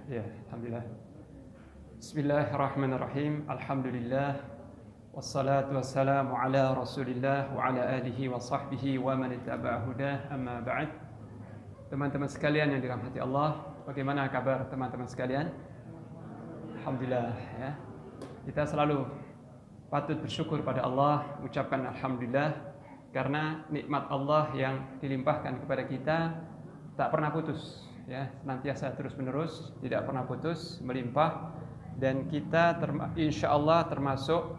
Ya, alhamdulillah. Bismillahirrahmanirrahim. Alhamdulillah. Wassalatu wassalamu ala Rasulillah wa ala alihi wa sahbihi wa man ittaba'a hudah. Amma ba'd. Teman-teman sekalian yang dirahmati Allah, bagaimana kabar teman-teman sekalian? Alhamdulillah ya. Kita selalu patut bersyukur pada Allah, ucapkan alhamdulillah karena nikmat Allah yang dilimpahkan kepada kita tak pernah putus ya, senantiasa terus-menerus, tidak pernah putus, melimpah, dan kita insyaallah termasuk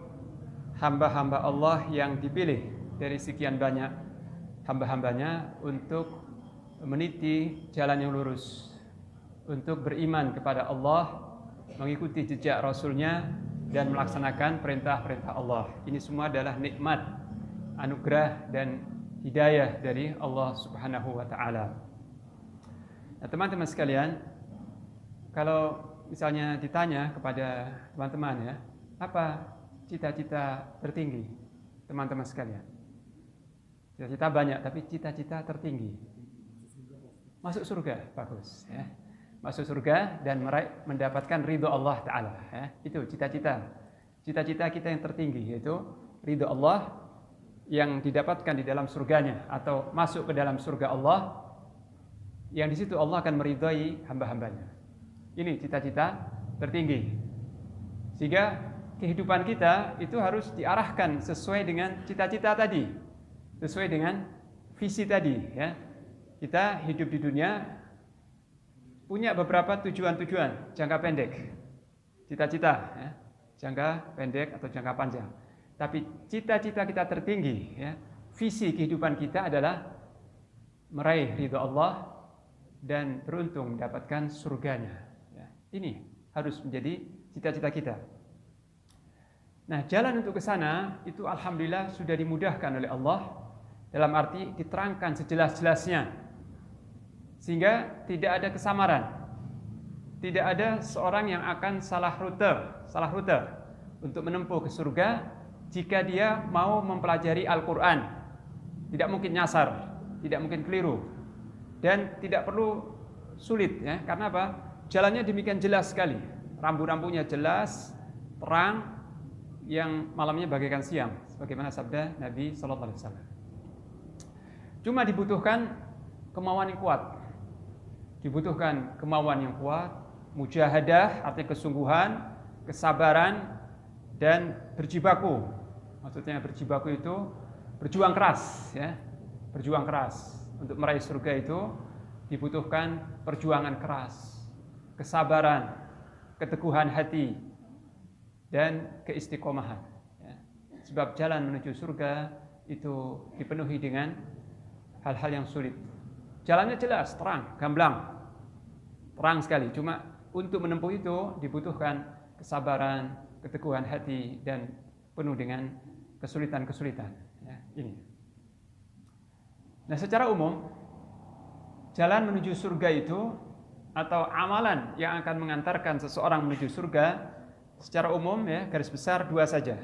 hamba-hamba Allah yang dipilih dari sekian banyak hamba-hambanya untuk meniti jalan yang lurus, untuk beriman kepada Allah, mengikuti jejak Rasulnya, dan melaksanakan perintah-perintah Allah. Ini semua adalah nikmat, anugerah, dan hidayah dari Allah Subhanahu wa ta'ala. Nah, teman-teman sekalian, kalau misalnya ditanya kepada teman-teman ya, apa cita-cita tertinggi teman-teman sekalian? Cita-cita banyak, tapi cita-cita tertinggi masuk surga, bagus ya. Masuk surga dan mendapatkan ridho Allah Ta'ala ya. Itu cita-cita. Cita-cita kita yang tertinggi, yaitu ridho Allah yang didapatkan di dalam surganya, atau masuk ke dalam surga Allah, yang di situ Allah akan meridhai hamba-hambanya. Ini cita-cita tertinggi. Sehingga kehidupan kita itu harus diarahkan sesuai dengan cita-cita tadi, sesuai dengan visi tadi ya. Kita hidup di dunia punya beberapa tujuan-tujuan jangka pendek, cita-cita ya, jangka pendek atau jangka panjang. Tapi cita-cita kita tertinggi ya, visi kehidupan kita adalah meraih ridha Allah dan beruntung mendapatkan surganya ya. Ini harus menjadi cita-cita kita. Nah, jalan untuk ke sana itu alhamdulillah sudah dimudahkan oleh Allah, dalam arti diterangkan sejelas-jelasnya, sehingga tidak ada kesamaran, tidak ada seorang yang akan salah rute untuk menempuh ke surga jika dia mau mempelajari Al-Quran. Tidak mungkin nyasar, tidak mungkin keliru, dan tidak perlu sulit ya. Karena apa? Jalannya demikian jelas sekali, rambu-rambunya jelas, terang, yang malamnya bagaikan siang, sebagaimana sabda Nabi Sallallahu Alaihi Wasallam. Cuma dibutuhkan kemauan yang kuat, dibutuhkan kemauan yang kuat, mujahadah artinya kesungguhan, kesabaran, dan berjibaku. Maksudnya berjibaku itu berjuang keras ya, berjuang keras. Untuk meraih surga itu dibutuhkan perjuangan keras, kesabaran, keteguhan hati, dan keistiqomahan ya. Sebab jalan menuju surga itu dipenuhi dengan hal-hal yang sulit. Jalannya jelas, terang, gamblang, terang sekali. Cuma untuk menempuh itu dibutuhkan kesabaran, keteguhan hati, dan penuh dengan kesulitan-kesulitan ya, ini. Nah, secara umum jalan menuju surga itu, atau amalan yang akan mengantarkan seseorang menuju surga, secara umum ya, garis besar dua saja.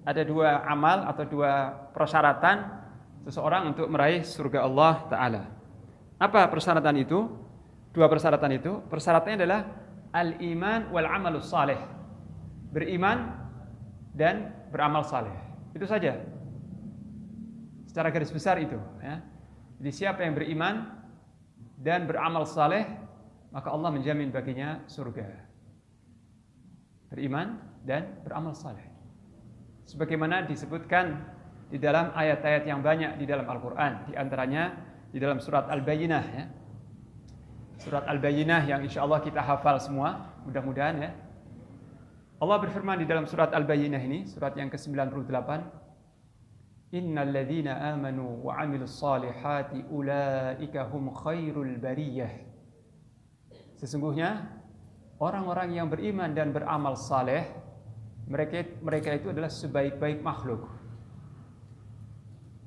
Ada dua amal atau dua persyaratan seseorang untuk meraih surga Allah Ta'ala. Apa persyaratan itu? Dua persyaratan itu, persyaratannya adalah al-iman wal amalus saleh. Beriman dan beramal saleh. Itu saja. Secara garis besar itu ya. Jadi siapa yang beriman dan beramal saleh, maka Allah menjamin baginya surga. Beriman dan beramal saleh, sebagaimana disebutkan di dalam ayat-ayat yang banyak di dalam Al-Quran. Di antaranya di dalam surat Al-Bayyinah ya. Surat Al-Bayyinah yang insya Allah kita hafal semua, mudah-mudahan ya. Allah berfirman di dalam surat Al-Bayyinah ini, surat yang ke-98, Innal ladzina amanu wa 'amilus salihati ulaika hum khairul bariyah. Sesungguhnya orang-orang yang beriman dan beramal saleh, mereka itu adalah sebaik-baik makhluk.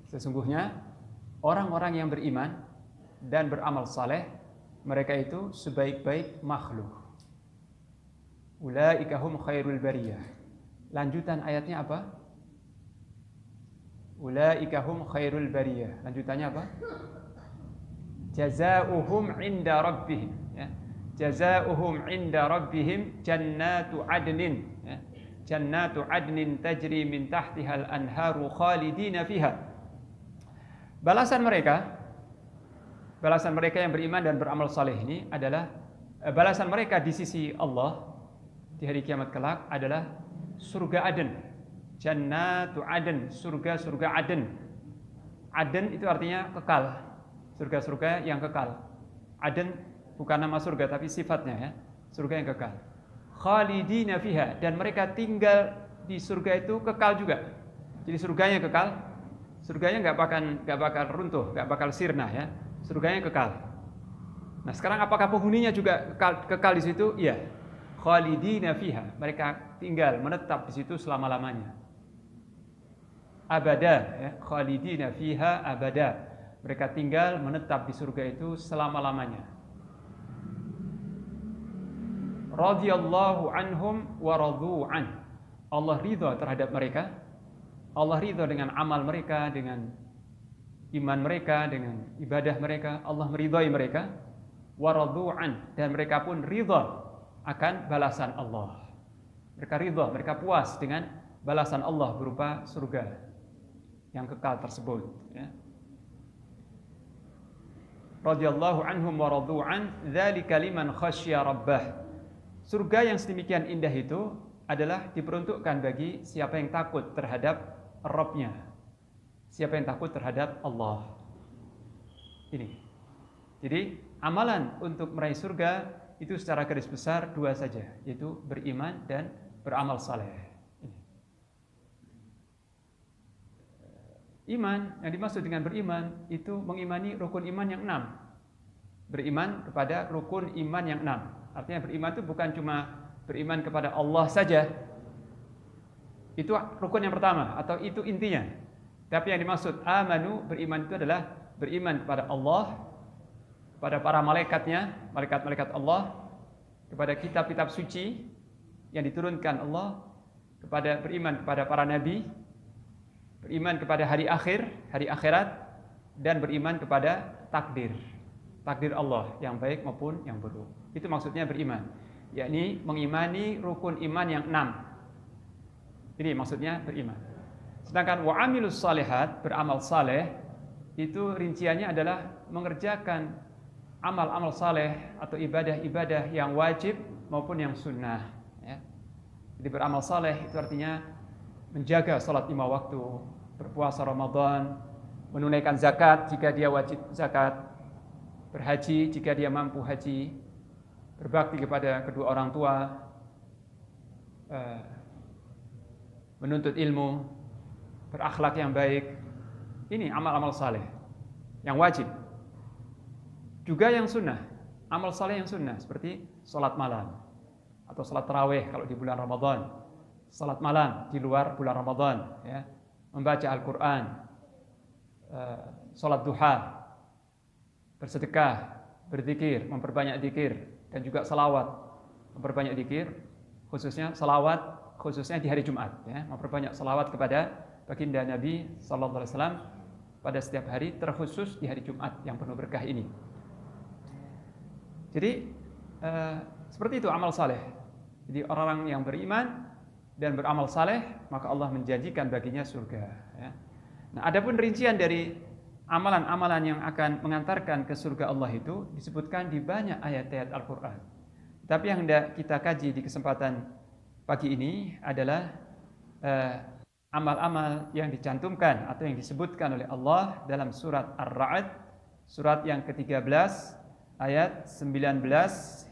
Sesungguhnya orang-orang yang beriman dan beramal saleh, mereka itu sebaik-baik makhluk. Ulaika hum khairul bariyah. Lanjutan ayatnya apa? Ulaika hum khairul bariyah. Lanjutannya apa? Jazaohum 'inda rabbihim ya. jazaohum 'inda rabbihim jannatu adnin, ya. Jannatu adnin tajri min tahtihal anharu khalidina fiha. Balasan mereka yang beriman dan beramal saleh ini adalah balasan mereka di sisi Allah di hari kiamat kelak adalah surga Aden. Jannatu Aden, surga-surga Aden. Aden itu artinya kekal. Surga-surga yang kekal. Aden bukan nama surga tapi sifatnya, ya. Surga yang kekal. Khalidina fiha, dan mereka tinggal di surga itu kekal juga. Jadi surganya kekal. Surganya enggak bakal runtuh, enggak bakal sirna, ya. Surganya kekal. Nah, sekarang apakah penghuninya juga kekal di situ? Iya. Khalidina fiha, mereka tinggal menetap di situ selama-lamanya. Abada, ya. Khalidina fiha abada. Mereka tinggal menetap di surga itu selama-lamanya. Radhiyallahu anhum wa radu an. Allah ridha terhadap mereka. Allah ridha dengan amal mereka, dengan iman mereka, dengan ibadah mereka. Allah meridhai mereka. Wa radu an, dan mereka pun ridha akan balasan Allah. Mereka ridha, mereka puas dengan balasan Allah berupa surga yang kekal tersebut, ya. Radhiyallahu anhum wa radu an, dzalika liman khasyya rabbah. Surga yang sedemikian indah itu adalah diperuntukkan bagi siapa yang takut terhadap Rabb-nya. Siapa yang takut terhadap Allah. Ini. Jadi, amalan untuk meraih surga itu secara garis besar dua saja, yaitu beriman dan beramal saleh. Iman, yang dimaksud dengan beriman itu mengimani rukun iman yang 6. Beriman kepada rukun iman yang 6. Artinya beriman itu bukan cuma beriman kepada Allah saja. Itu rukun yang pertama atau itu intinya. Tapi yang dimaksud amanu, beriman itu adalah beriman kepada Allah, kepada para malaikatnya, malaikat-malaikat Allah, kepada kitab-kitab suci yang diturunkan Allah, beriman kepada para nabi, beriman kepada hari akhir, hari akhirat, dan beriman kepada takdir Allah yang baik maupun yang buruk. Itu maksudnya beriman, yakni mengimani rukun iman yang 6. Ini maksudnya beriman. Sedangkan wa'amilus salihat, beramal saleh, itu rinciannya adalah mengerjakan amal-amal saleh atau ibadah-ibadah yang wajib maupun yang sunnah, ya. Jadi beramal saleh itu artinya menjaga salat 5 waktu, berpuasa Ramadan, menunaikan zakat jika dia wajib zakat, berhaji jika dia mampu haji, berbakti kepada kedua orang tua, menuntut ilmu, berakhlak yang baik. Ini amal-amal saleh yang wajib. Juga yang sunnah, amal saleh yang sunnah seperti salat malam atau salat tarawih kalau di bulan Ramadan, salat malam di luar bulan Ramadan, ya. Membaca Al-Quran, salat duha, bersedekah, berzikir, memperbanyak zikir, dan juga salawat, memperbanyak zikir, khususnya salawat, khususnya di hari Jumat, ya. Memperbanyak salawat kepada baginda Nabi sallallahu alaihi wasallam pada setiap hari, terkhusus di hari Jumat yang penuh berkah ini. Jadi seperti itu amal saleh. Jadi orang-orang yang beriman dan beramal saleh, maka Allah menjanjikan baginya surga, ya. Nah, adapun rincian dari amalan-amalan yang akan mengantarkan ke surga Allah itu disebutkan di banyak ayat-ayat Al-Quran. Tapi yang hendak kita kaji di kesempatan pagi ini adalah amal-amal yang dicantumkan atau yang disebutkan oleh Allah dalam surat Ar-Ra'd, surat yang ke-13 ayat 19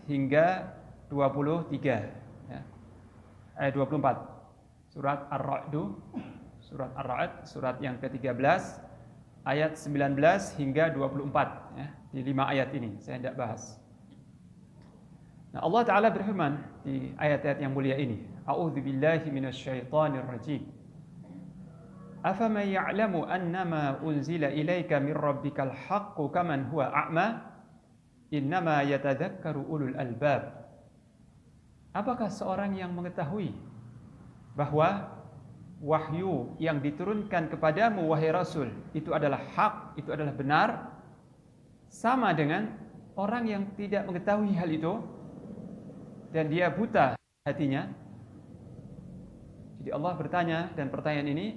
hingga 23, ya. Ayat 24. Surat Ar-Ra'd, surat yang ke-13 ayat 19 hingga 24, ya. Di 5 ayat ini saya hendak bahas. Nah, Allah Ta'ala berfirman di ayat-ayat yang mulia ini, A'udzubillahi minasyaitonir rajim. Afaman ya'lamu annama unzila ilaika min rabbikal haqqu kaman huwa a'ma innama yatadzakkaru ulul albab. Apakah seorang yang mengetahui bahwa wahyu yang diturunkan kepadamu wahai Rasul itu adalah hak, itu adalah benar, sama dengan orang yang tidak mengetahui hal itu dan dia buta hatinya. Jadi Allah bertanya, dan pertanyaan ini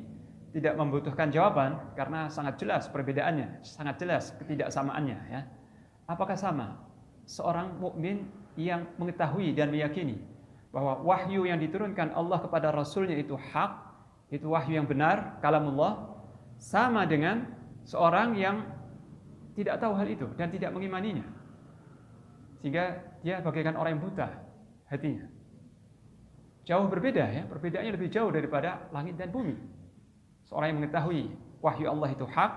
tidak membutuhkan jawaban karena sangat jelas perbedaannya, sangat jelas ketidaksamaannya, ya. Apakah sama seorang mukmin yang mengetahui dan meyakini bahwa wahyu yang diturunkan Allah kepada Rasulnya itu hak, itu wahyu yang benar, kalamullah, sama dengan seorang yang tidak tahu hal itu dan tidak mengimaninya, sehingga dia bagaikan orang yang buta hatinya. Jauh berbeda, ya, perbedaannya lebih jauh daripada langit dan bumi. Seorang yang mengetahui wahyu Allah itu hak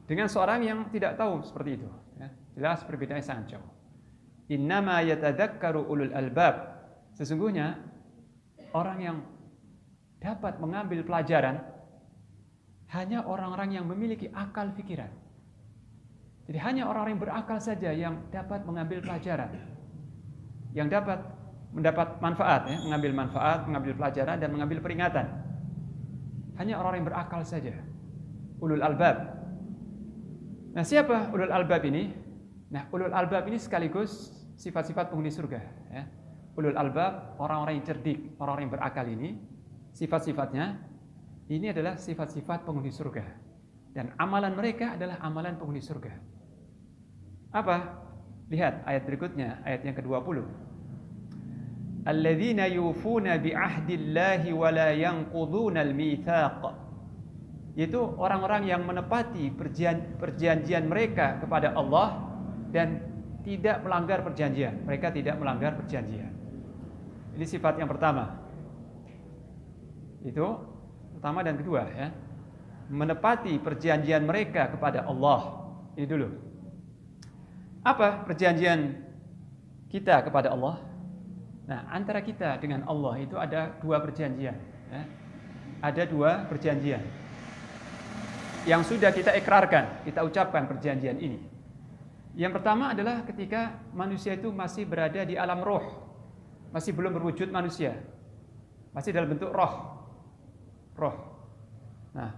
dengan seorang yang tidak tahu seperti itu, ya. Jelas perbedaannya sangat jauh. Innama yatadzakkaru ulul albab. Sesungguhnya orang yang dapat mengambil pelajaran hanya orang-orang yang memiliki akal pikiran. Jadi hanya orang-orang yang berakal saja yang dapat mengambil pelajaran, yang dapat mendapat manfaat, ya, mengambil manfaat, mengambil pelajaran dan mengambil peringatan. Hanya orang-orang yang berakal saja, ulul albab. Nah, siapa ulul albab ini? Nah, ulul albab ini sekaligus sifat-sifat penghuni surga, ya. Ulul albab, orang-orang yang cerdik, orang-orang yang berakal ini, sifat-sifatnya ini adalah sifat-sifat penghuni surga. Dan amalan mereka adalah amalan penghuni surga. Apa? Lihat ayat berikutnya, ayat yang ke-20. Alladzina yufuna bi'ahdillahi wa la yanquduna al-mitsaq. Yaitu orang-orang yang menepati perjanjian mereka kepada Allah dan tidak melanggar perjanjian. Mereka tidak melanggar perjanjian. Ini sifat yang pertama. Itu pertama dan kedua, ya. Menepati perjanjian mereka kepada Allah. Ini dulu. Apa perjanjian kita kepada Allah? Nah, antara kita dengan Allah itu ada dua perjanjian, ya. Ada dua perjanjian yang sudah kita ikrarkan, kita ucapkan perjanjian ini. Yang pertama adalah ketika manusia itu masih berada di alam roh, masih belum berwujud manusia, masih dalam bentuk roh. Nah,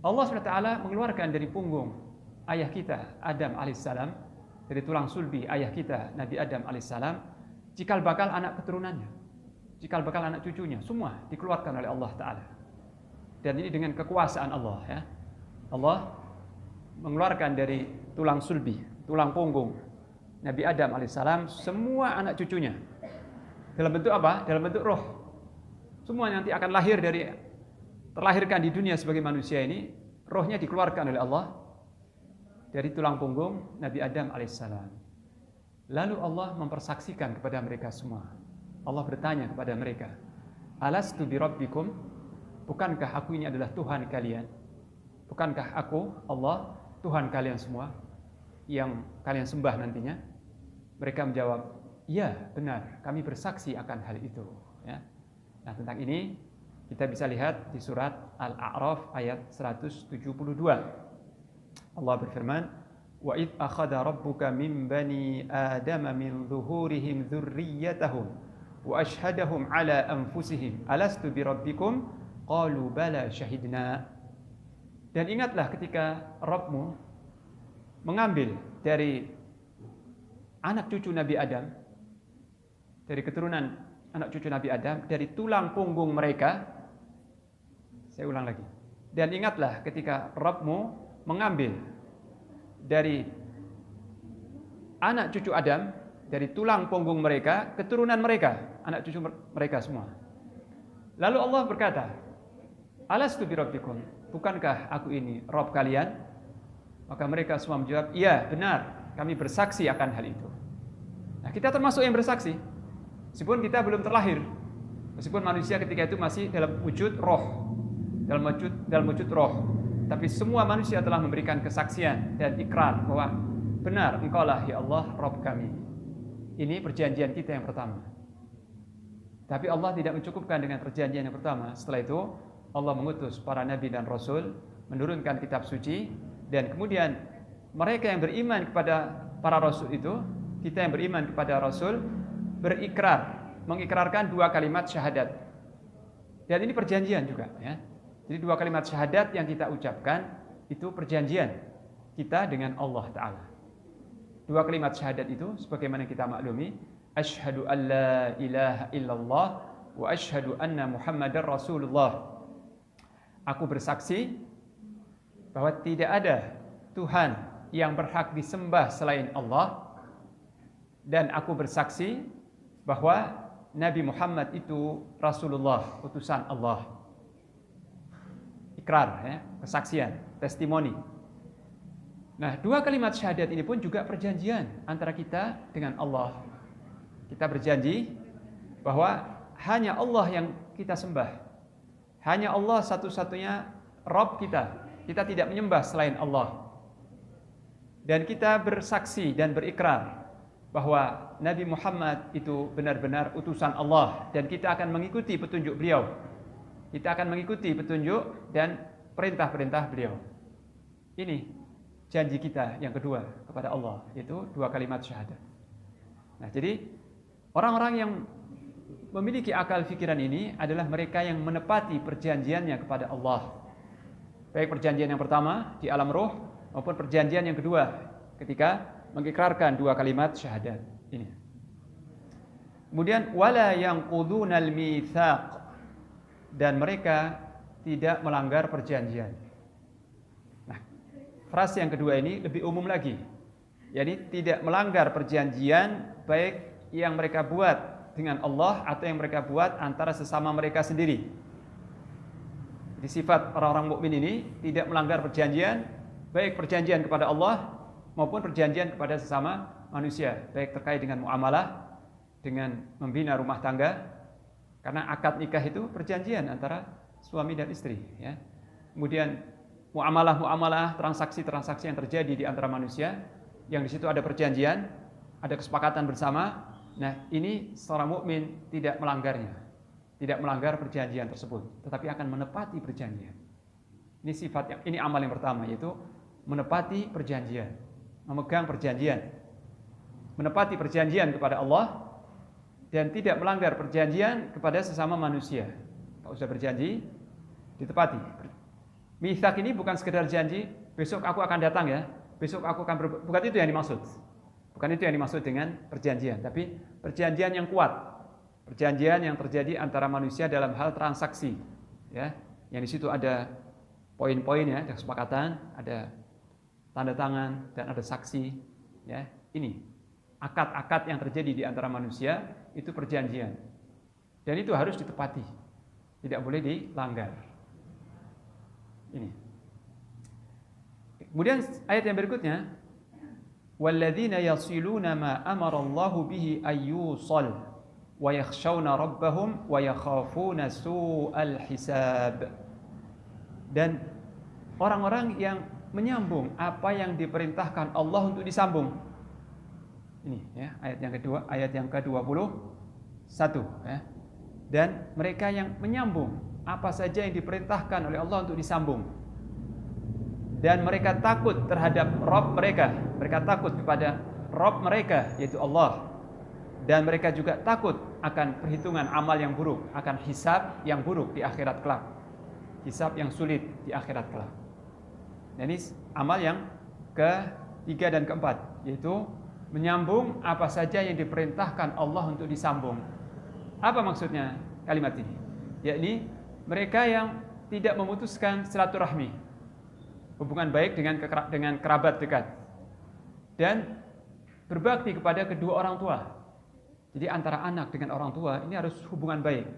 Allah SWT mengeluarkan dari punggung ayah kita Adam alaihissalam, dari tulang sulbi ayah kita Nabi Adam alaihissalam, cikal bakal anak keturunannya, cikal bakal anak cucunya, semua dikeluarkan oleh Allah Ta'ala. Dan ini dengan kekuasaan Allah, ya. Allah mengeluarkan dari tulang sulbi, tulang punggung Nabi Adam alaihissalam semua anak cucunya. Dalam bentuk apa? Dalam bentuk roh. Semua nanti akan terlahirkan di dunia sebagai manusia ini, rohnya dikeluarkan oleh Allah dari tulang punggung Nabi Adam alaihissalam. Lalu Allah mempersaksikan kepada mereka semua. Allah bertanya kepada mereka, Alastu birabbikum? Bukankah aku ini adalah Tuhan kalian? Bukankah aku, Allah, Tuhan kalian semua yang kalian sembah nantinya? Mereka menjawab, iya benar, kami bersaksi akan hal itu, ya. Nah, tentang ini kita bisa lihat di surat Al-A'raf ayat 172. Allah berfirman, wa id akhadha rabbuka min bani adama min zuhurihim dzurriyyatahum wa ashhadahum ala anfusihim alastu birabbikum qalu bala syahidna. Dan ingatlah ketika Rabbmu mengambil dari anak cucu Nabi Adam, dari keturunan anak cucu Nabi Adam, dari tulang punggung mereka. Saya ulang lagi. Dan ingatlah ketika Rabbmu mengambil dari anak cucu Adam, dari tulang punggung mereka, keturunan mereka, anak cucu mereka semua. Lalu Allah berkata, Alastu birabbikum? Bukankah aku ini Rabb kalian? Maka mereka semua menjawab, iya benar, kami bersaksi akan hal itu. Nah, kita termasuk yang bersaksi, meskipun kita belum terlahir, meskipun manusia ketika itu masih dalam wujud roh, dalam wujud roh, tapi semua manusia telah memberikan kesaksian dan ikrar bahwa benar, Engkaulah ya Allah Rabb kami. Ini perjanjian kita yang pertama. Tapi Allah tidak mencukupkan dengan perjanjian yang pertama. Setelah itu Allah mengutus para nabi dan rasul, menurunkan kitab suci, dan kemudian mereka yang beriman kepada para rasul itu, kita yang beriman kepada rasul, mengikrarkan dua kalimat syahadat. Dan ini perjanjian juga, ya. Jadi dua kalimat syahadat yang kita ucapkan itu perjanjian kita dengan Allah Ta'ala. dua kalimat syahadat itu sebagaimana kita maklumi, asyhadu an la ilaha illallah wa asyhadu anna Muhammadar Rasulullah. Aku bersaksi bahwa tidak ada Tuhan yang berhak disembah selain Allah, dan aku bersaksi bahwa Nabi Muhammad itu Rasulullah, utusan Allah. Ikrar, ya, kesaksian, testimoni. Nah, dua kalimat syahadat ini pun juga perjanjian antara kita dengan Allah. Kita berjanji bahwa hanya Allah yang kita sembah. Hanya Allah satu-satunya Rabb kita. Kita tidak menyembah selain Allah. Dan kita bersaksi dan berikrar bahwa Nabi Muhammad itu benar-benar utusan Allah, dan kita akan mengikuti petunjuk beliau. Kita akan mengikuti petunjuk dan perintah-perintah beliau. Ini janji kita yang kedua kepada Allah, yaitu dua kalimat syahadat. Nah, jadi orang-orang yang memiliki akal fikiran ini adalah mereka yang menepati perjanjiannya kepada Allah. Baik perjanjian yang pertama di alam roh maupun perjanjian yang kedua ketika mengikrarkan dua kalimat syahadat ini. Kemudian wala yanqudunal mitsaq, dan mereka tidak melanggar perjanjian. Nah, frase yang kedua ini lebih umum lagi. Yakni tidak melanggar perjanjian baik yang mereka buat dengan Allah atau yang mereka buat antara sesama mereka sendiri. Jadi sifat orang-orang mukmin ini tidak melanggar perjanjian, baik perjanjian kepada Allah maupun perjanjian kepada sesama manusia, baik terkait dengan muamalah, dengan membina rumah tangga, karena akad nikah itu perjanjian antara suami dan istri, ya. Kemudian muamalah-muamalah, transaksi-transaksi yang terjadi di antara manusia, yang di situ ada perjanjian, ada kesepakatan bersama. Nah, ini seorang mukmin tidak melanggarnya, tidak melanggar perjanjian tersebut, tetapi akan menepati perjanjian. Ini sifat ini amal yang pertama, yaitu menepati perjanjian. Memegang perjanjian, menepati perjanjian kepada Allah, dan tidak melanggar perjanjian kepada sesama manusia. Kalau sudah berjanji, ditepati. Mitsaq ini bukan sekedar janji, besok aku akan datang ya, besok aku akan bukan itu yang dimaksud. Bukan itu yang dimaksud dengan perjanjian, tapi perjanjian yang kuat. Perjanjian yang terjadi antara manusia dalam hal transaksi, ya. Yang di situ ada poin-poin, ya, ada kesepakatan, ada tanda tangan, dan ada saksi, ya. Ini akad-akad yang terjadi di antara manusia itu perjanjian, dan itu harus ditepati, tidak boleh dilanggar. Ini. Kemudian ayat yang berikutnya, walladzina yasiluna ma amara Allahu bihi ayyusal wa yakhshawna rabbahum wa yakhafuna su'al hisab. Dan orang-orang yang menyambung apa yang diperintahkan Allah untuk disambung. Ini, ya, ayat yang kedua, ayat yang ke-21, ya. Dan mereka yang menyambung apa saja yang diperintahkan oleh Allah untuk disambung. Dan mereka takut terhadap Rabb mereka. Mereka takut kepada Rabb mereka, yaitu Allah. Dan mereka juga takut akan perhitungan amal yang buruk, akan hisab yang buruk di akhirat kelak. Hisab yang sulit di akhirat kelak. Dan ini amal yang ketiga dan keempat, yaitu menyambung apa saja yang diperintahkan Allah untuk disambung. Apa maksudnya kalimat ini? Yakni mereka yang tidak memutuskan silaturahmi, hubungan baik dengan kerabat dekat, dan berbakti kepada kedua orang tua. Jadi antara anak dengan orang tua ini harus hubungan baik,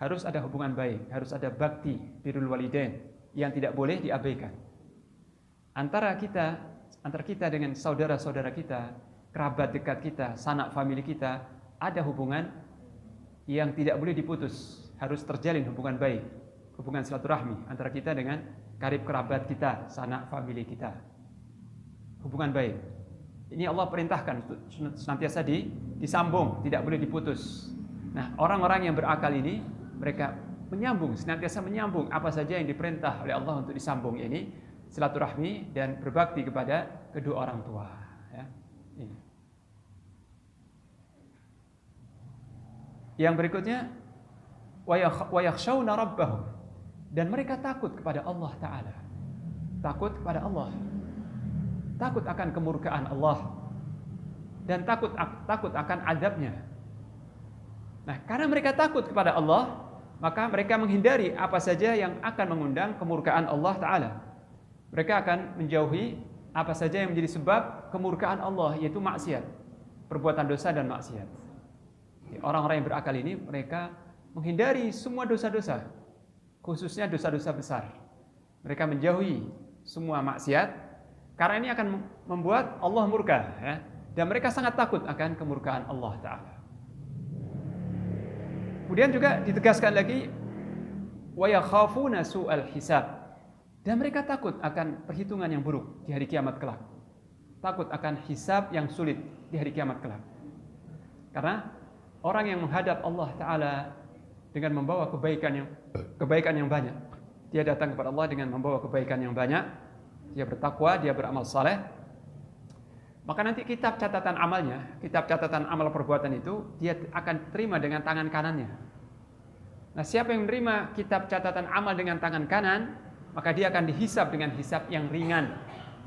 harus ada hubungan baik, harus ada bakti birrul walidain yang tidak boleh diabaikan. Antara kita dengan saudara-saudara kita, kerabat dekat kita, sanak famili kita, ada hubungan yang tidak boleh diputus, harus terjalin hubungan baik, hubungan silaturahmi antara kita dengan karib kerabat kita, sanak famili kita. Hubungan baik. Ini Allah perintahkan untuk senantiasa disambung, tidak boleh diputus. Nah, orang-orang yang berakal ini, mereka menyambung, senantiasa menyambung apa saja yang diperintah oleh Allah untuk disambung, ini silaturahmi dan berbakti kepada kedua orang tua, ya. Ini. Yang berikutnya, wa yakhshawna rabbahum, dan mereka takut kepada Allah Ta'ala. Takut kepada Allah, takut akan kemurkaan Allah, dan takut akan azabnya. Nah, karena mereka takut kepada Allah, maka mereka menghindari apa saja yang akan mengundang kemurkaan Allah Ta'ala. Mereka akan menjauhi apa saja yang menjadi sebab kemurkaan Allah, yaitu maksiat, perbuatan dosa dan maksiat. Orang-orang yang berakal ini, mereka menghindari semua dosa-dosa, khususnya dosa-dosa besar. Mereka menjauhi semua maksiat, karena ini akan membuat Allah murka, ya. Dan mereka sangat takut akan kemurkaan Allah Ta'ala. Kemudian juga ditegaskan lagi, wa yakhafuna su'al hisab. Dan mereka takut akan perhitungan yang buruk di hari kiamat kelak. Takut akan hisab yang sulit di hari kiamat kelak. Karena orang yang menghadap Allah Ta'ala dengan membawa kebaikan yang banyak, dia datang kepada Allah dengan membawa kebaikan yang banyak, dia bertakwa, dia beramal saleh, maka nanti kitab catatan amalnya, kitab catatan amal perbuatan itu, dia akan terima dengan tangan kanannya. Nah, siapa yang menerima kitab catatan amal dengan tangan kanan, maka dia akan dihisab dengan hisab yang ringan,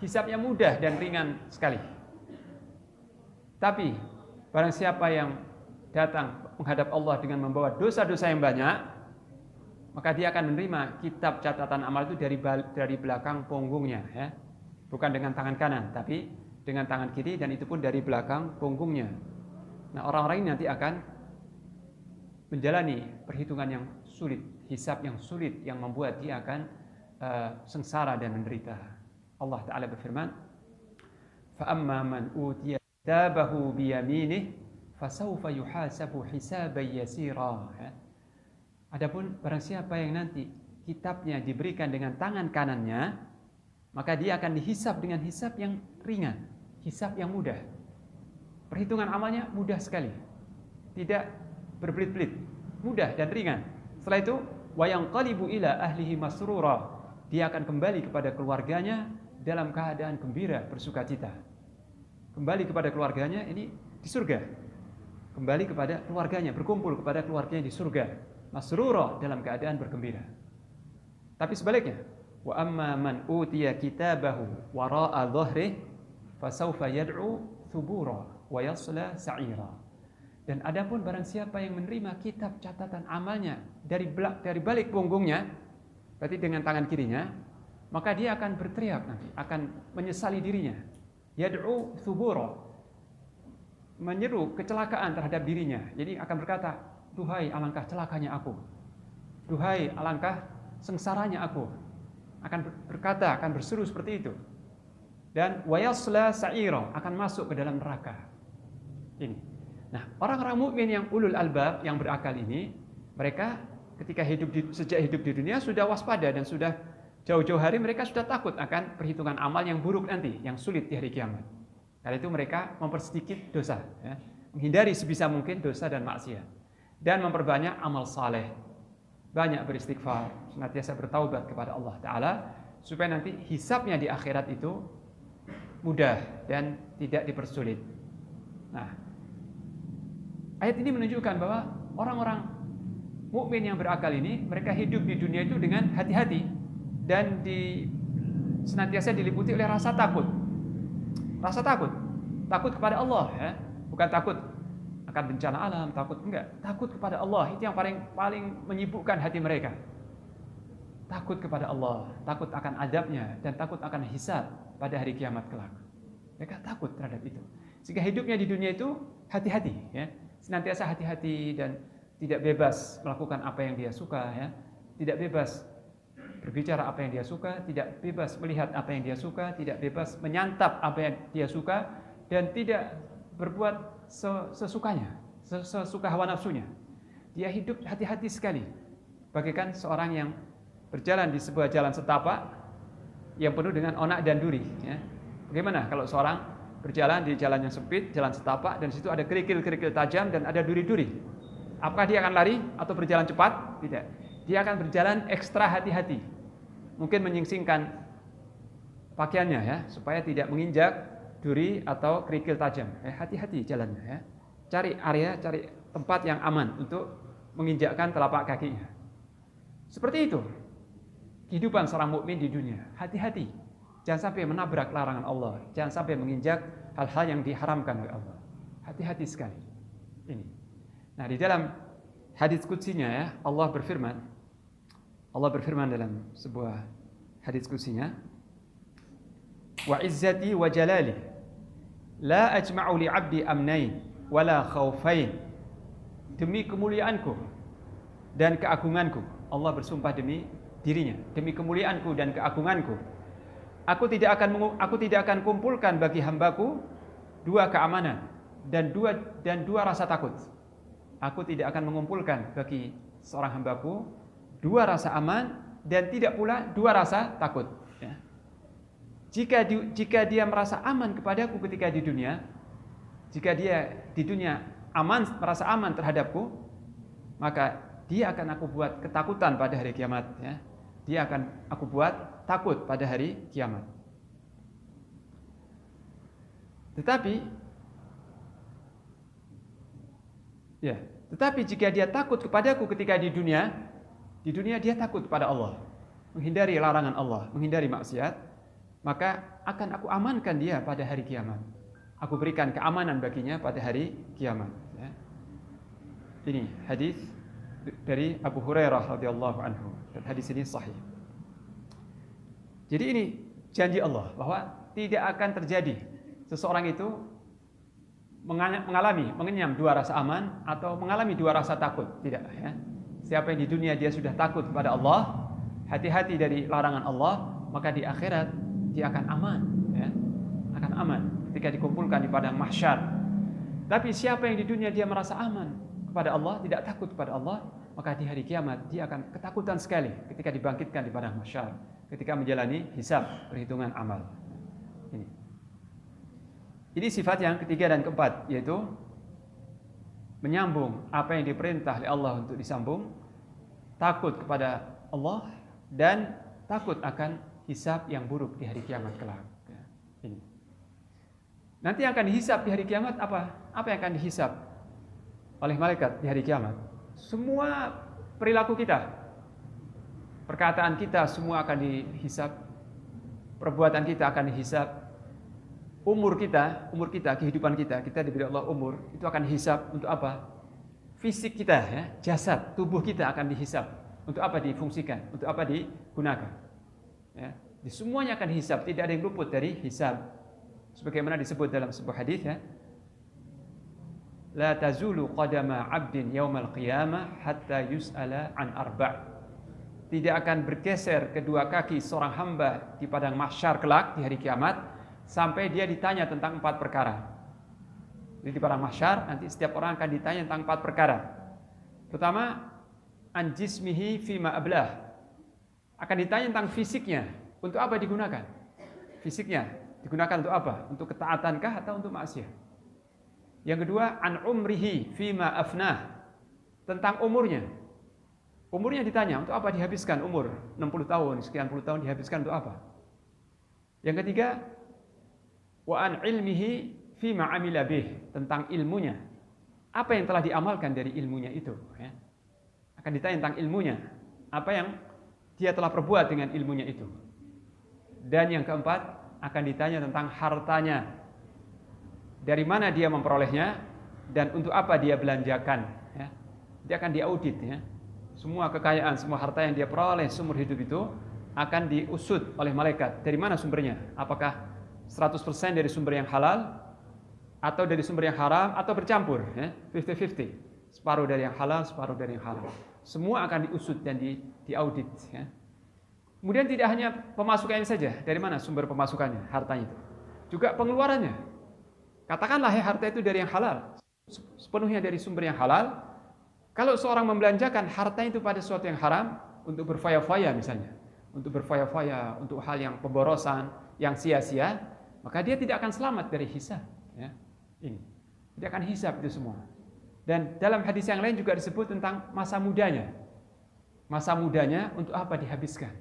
hisab yang mudah dan ringan sekali. Tapi barang siapa yang datang menghadap Allah dengan membawa dosa-dosa yang banyak, maka dia akan menerima kitab catatan amal itu dari belakang punggungnya, ya. Bukan dengan tangan kanan, tapi dengan tangan kiri, dan itu pun dari belakang punggungnya. Nah, orang-orang ini nanti akan menjalani perhitungan yang sulit, hisab yang sulit, yang membuat dia akan sengsara dan menderita. Allah Ta'ala berfirman, فَأَمَّا مَنْ أُوتِيَ كِتَابَهُ بِيَمِينِهِ فَسَوْفَ يُحَاسَبُ حِسَابًا يَسِيرًا. Adapun barang siapa yang nanti kitabnya diberikan dengan tangan kanannya, maka dia akan dihisab dengan hisab yang ringan, hisab yang mudah. Perhitungan amalnya mudah sekali, tidak berbelit-belit, mudah dan ringan. Setelah itu, وَيَنْقَلِبُ إِلَى أَهْلِهِ مَسْرُورًا. Dia akan kembali kepada keluarganya dalam keadaan gembira, bersukacita. Kembali kepada keluarganya ini di surga. Kembali kepada keluarganya, berkumpul kepada keluarganya di surga. Masrura, dalam keadaan bergembira. Tapi sebaliknya, wa amma man utiya kitabahu wara'a dhahrihi fasawfa yad'u thubura wa yasla sa'ira. Dan adapun barang siapa yang menerima kitab catatan amalnya dari balik punggungnya, berarti dengan tangan kirinya, maka dia akan berteriak nanti, akan menyesali dirinya. Yad'u thubura, menyeru kecelakaan terhadap dirinya. Jadi akan berkata, duhai alangkah celakanya aku, duhai alangkah sengsaranya aku. Akan berkata, akan berseru seperti itu. Dan wayasla sa'ira, akan masuk ke dalam neraka. Ini. Nah, orang-orang mukmin yang ulul albab, yang berakal ini, mereka ketika sejak hidup di dunia sudah waspada dan sudah jauh-jauh hari mereka sudah takut akan perhitungan amal yang buruk nanti, yang sulit di hari kiamat. Karena itu mereka mempersedikit dosa, ya, menghindari sebisa mungkin dosa dan maksiat, dan memperbanyak amal saleh, banyak beristighfar, senantiasa bertaubat kepada Allah Ta'ala, supaya nanti hisabnya di akhirat itu mudah dan tidak dipersulit. Nah, ayat ini menunjukkan bahwa orang-orang mukmin yang berakal ini, mereka hidup di dunia itu dengan hati-hati dan senantiasa diliputi oleh rasa takut. Rasa takut kepada Allah, ya. Bukan takut akan bencana alam, takut kepada Allah. Itu yang paling menyibukkan hati mereka. Takut kepada Allah, takut akan azabnya, dan takut akan hisab pada hari kiamat kelak. Mereka takut terhadap itu. Sehingga hidupnya di dunia itu hati-hati, ya. Senantiasa hati-hati dan tidak bebas melakukan apa yang dia suka, ya. Tidak bebas berbicara apa yang dia suka, tidak bebas melihat apa yang dia suka, tidak bebas menyantap apa yang dia suka, dan tidak berbuat sesukanya, sesuka hawa nafsunya. Dia hidup hati-hati sekali, bagaikan seorang yang berjalan di sebuah jalan setapak yang penuh dengan onak dan duri, ya. Bagaimana kalau seorang berjalan di jalan yang sempit, jalan setapak, dan di situ ada kerikil-kerikil tajam dan ada duri-duri? Apakah dia akan lari atau berjalan cepat? Tidak. Dia akan berjalan ekstra hati-hati. Mungkin menyingsingkan pakaiannya, ya, supaya tidak menginjak duri atau kerikil tajam. Hati-hati jalannya, ya. Cari tempat yang aman untuk menginjakkan telapak kakinya. Seperti itu kehidupan seorang mukmin di dunia. Hati-hati. Jangan sampai menabrak larangan Allah. Jangan sampai menginjak hal-hal yang diharamkan oleh Allah. Hati-hati sekali. Ini. Nah, di dalam hadis qudsinya ya, Allah berfirman dalam sebuah hadis qudsinya, wa izzati wa jalali la ajma'u li 'abdi amnain wala khaufain. Demi kemuliaanku dan keagunganku, Allah bersumpah demi dirinya, demi kemuliaanku dan keagunganku, aku tidak akan kumpulkan bagi hambaku dua keamanan dan dua rasa takut. Aku tidak akan mengumpulkan bagi seorang hambaku dua rasa aman dan tidak pula dua rasa takut. Ya. Jika dia merasa aman kepadaku ketika di dunia, jika dia di dunia merasa aman terhadapku, maka dia akan aku buat ketakutan pada hari kiamat. Ya. Dia akan aku buat takut pada hari kiamat. Tetapi jika dia takut kepadaku ketika di dunia dia takut kepada Allah, menghindari larangan Allah, menghindari maksiat, maka akan aku amankan dia pada hari kiamat. Aku berikan keamanan baginya pada hari kiamat. Ya. Ini hadis dari Abu Hurairah radhiyallahu anhu, dan hadis ini sahih. Jadi ini janji Allah bahwa tidak akan terjadi seseorang itu mengenyam dua rasa aman atau mengalami dua rasa takut, tidak ya. Siapa yang di dunia dia sudah takut kepada Allah, hati-hati dari larangan Allah, maka di akhirat dia akan aman ya. Akan aman ketika dikumpulkan di padang mahsyar. Tapi siapa yang di dunia dia merasa aman kepada Allah, tidak takut kepada Allah, maka di hari kiamat dia akan ketakutan sekali ketika dibangkitkan di padang mahsyar, ketika menjalani hisab, perhitungan amal. Ini sifat yang ketiga dan keempat, yaitu menyambung apa yang diperintah oleh Allah untuk disambung, takut kepada Allah, dan takut akan hisab yang buruk di hari kiamat kelak. Ini. Nanti akan dihisab di hari kiamat apa? Apa yang akan dihisab oleh malaikat di hari kiamat? Semua perilaku kita, perkataan kita semua akan dihisab, perbuatan kita akan dihisab. Umur kita, kehidupan kita diberi Allah umur, itu akan dihisab untuk apa? Fisik kita, ya, jasad, tubuh kita akan dihisab. Untuk apa difungsikan? Untuk apa digunakan? Ya, semuanya akan dihisab, tidak ada yang luput dari hisab. Sebagaimana disebut dalam sebuah hadis, ya. La tazulu qadama 'abdin yaumal qiyamah hatta yus'ala an arba'. Tidak akan bergeser kedua kaki seorang hamba di padang mahsyar kelak di hari kiamat sampai dia ditanya tentang 4 perkara. Jadi di padang mahsyar nanti setiap orang akan ditanya tentang 4 perkara. Pertama, an jismihi fima ablah. Akan ditanya tentang fisiknya, untuk apa digunakan? Fisiknya digunakan untuk apa? Untuk ketaatankah atau untuk maksiat? Yang kedua, an umrihi fima afnah. Tentang umurnya. Umurnya ditanya, untuk apa dihabiskan umur 60 tahun, sekian puluh tahun dihabiskan untuk apa? Yang ketiga, wa an ilmihi fima amila bih, tentang ilmunya. Apa yang telah diamalkan dari ilmunya itu, ya. Akan ditanya tentang ilmunya, apa yang dia telah perbuat dengan ilmunya itu. Dan yang keempat, akan ditanya tentang hartanya. Dari mana dia memperolehnya dan untuk apa dia belanjakan, ya. Dia akan diaudit, ya. Semua kekayaan, semua harta yang dia peroleh seumur hidup itu akan diusut oleh malaikat. Dari mana sumbernya? Apakah 100% dari sumber yang halal atau dari sumber yang haram atau bercampur, ya, 50-50, separuh dari yang halal, separuh dari yang haram. Semua akan diusut dan diaudit, ya. Kemudian tidak hanya pemasukannya saja, dari mana sumber pemasukannya, hartanya itu, juga pengeluarannya. Katakanlah ya, harta itu dari yang halal, sepenuhnya dari sumber yang halal. Kalau seorang membelanjakan harta itu pada sesuatu yang haram, untuk berfoya-foya misalnya, untuk berfoya-foya, untuk hal yang pemborosan, yang sia-sia, maka dia tidak akan selamat dari hisab, ya. Ini tidak akan hisab itu semua. Dan dalam hadis yang lain juga disebut tentang masa mudanya. Masa mudanya untuk apa dihabiskan?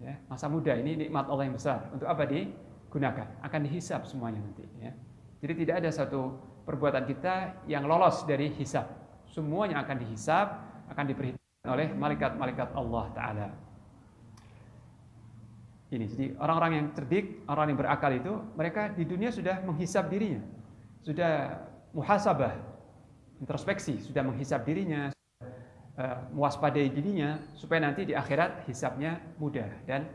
Ya, masa muda ini nikmat Allah yang besar. Untuk apa digunakan? Akan dihisab semuanya nanti, ya. Jadi tidak ada satu perbuatan kita yang lolos dari hisab. Semuanya akan dihisab, akan diperhitungkan oleh malaikat-malaikat Allah Ta'ala. Ini, jadi orang-orang yang cerdik, orang yang berakal itu, mereka di dunia sudah menghisab dirinya, sudah muhasabah, introspeksi, sudah menghisab dirinya, mewaspadai dirinya supaya nanti di akhirat hisabnya mudah dan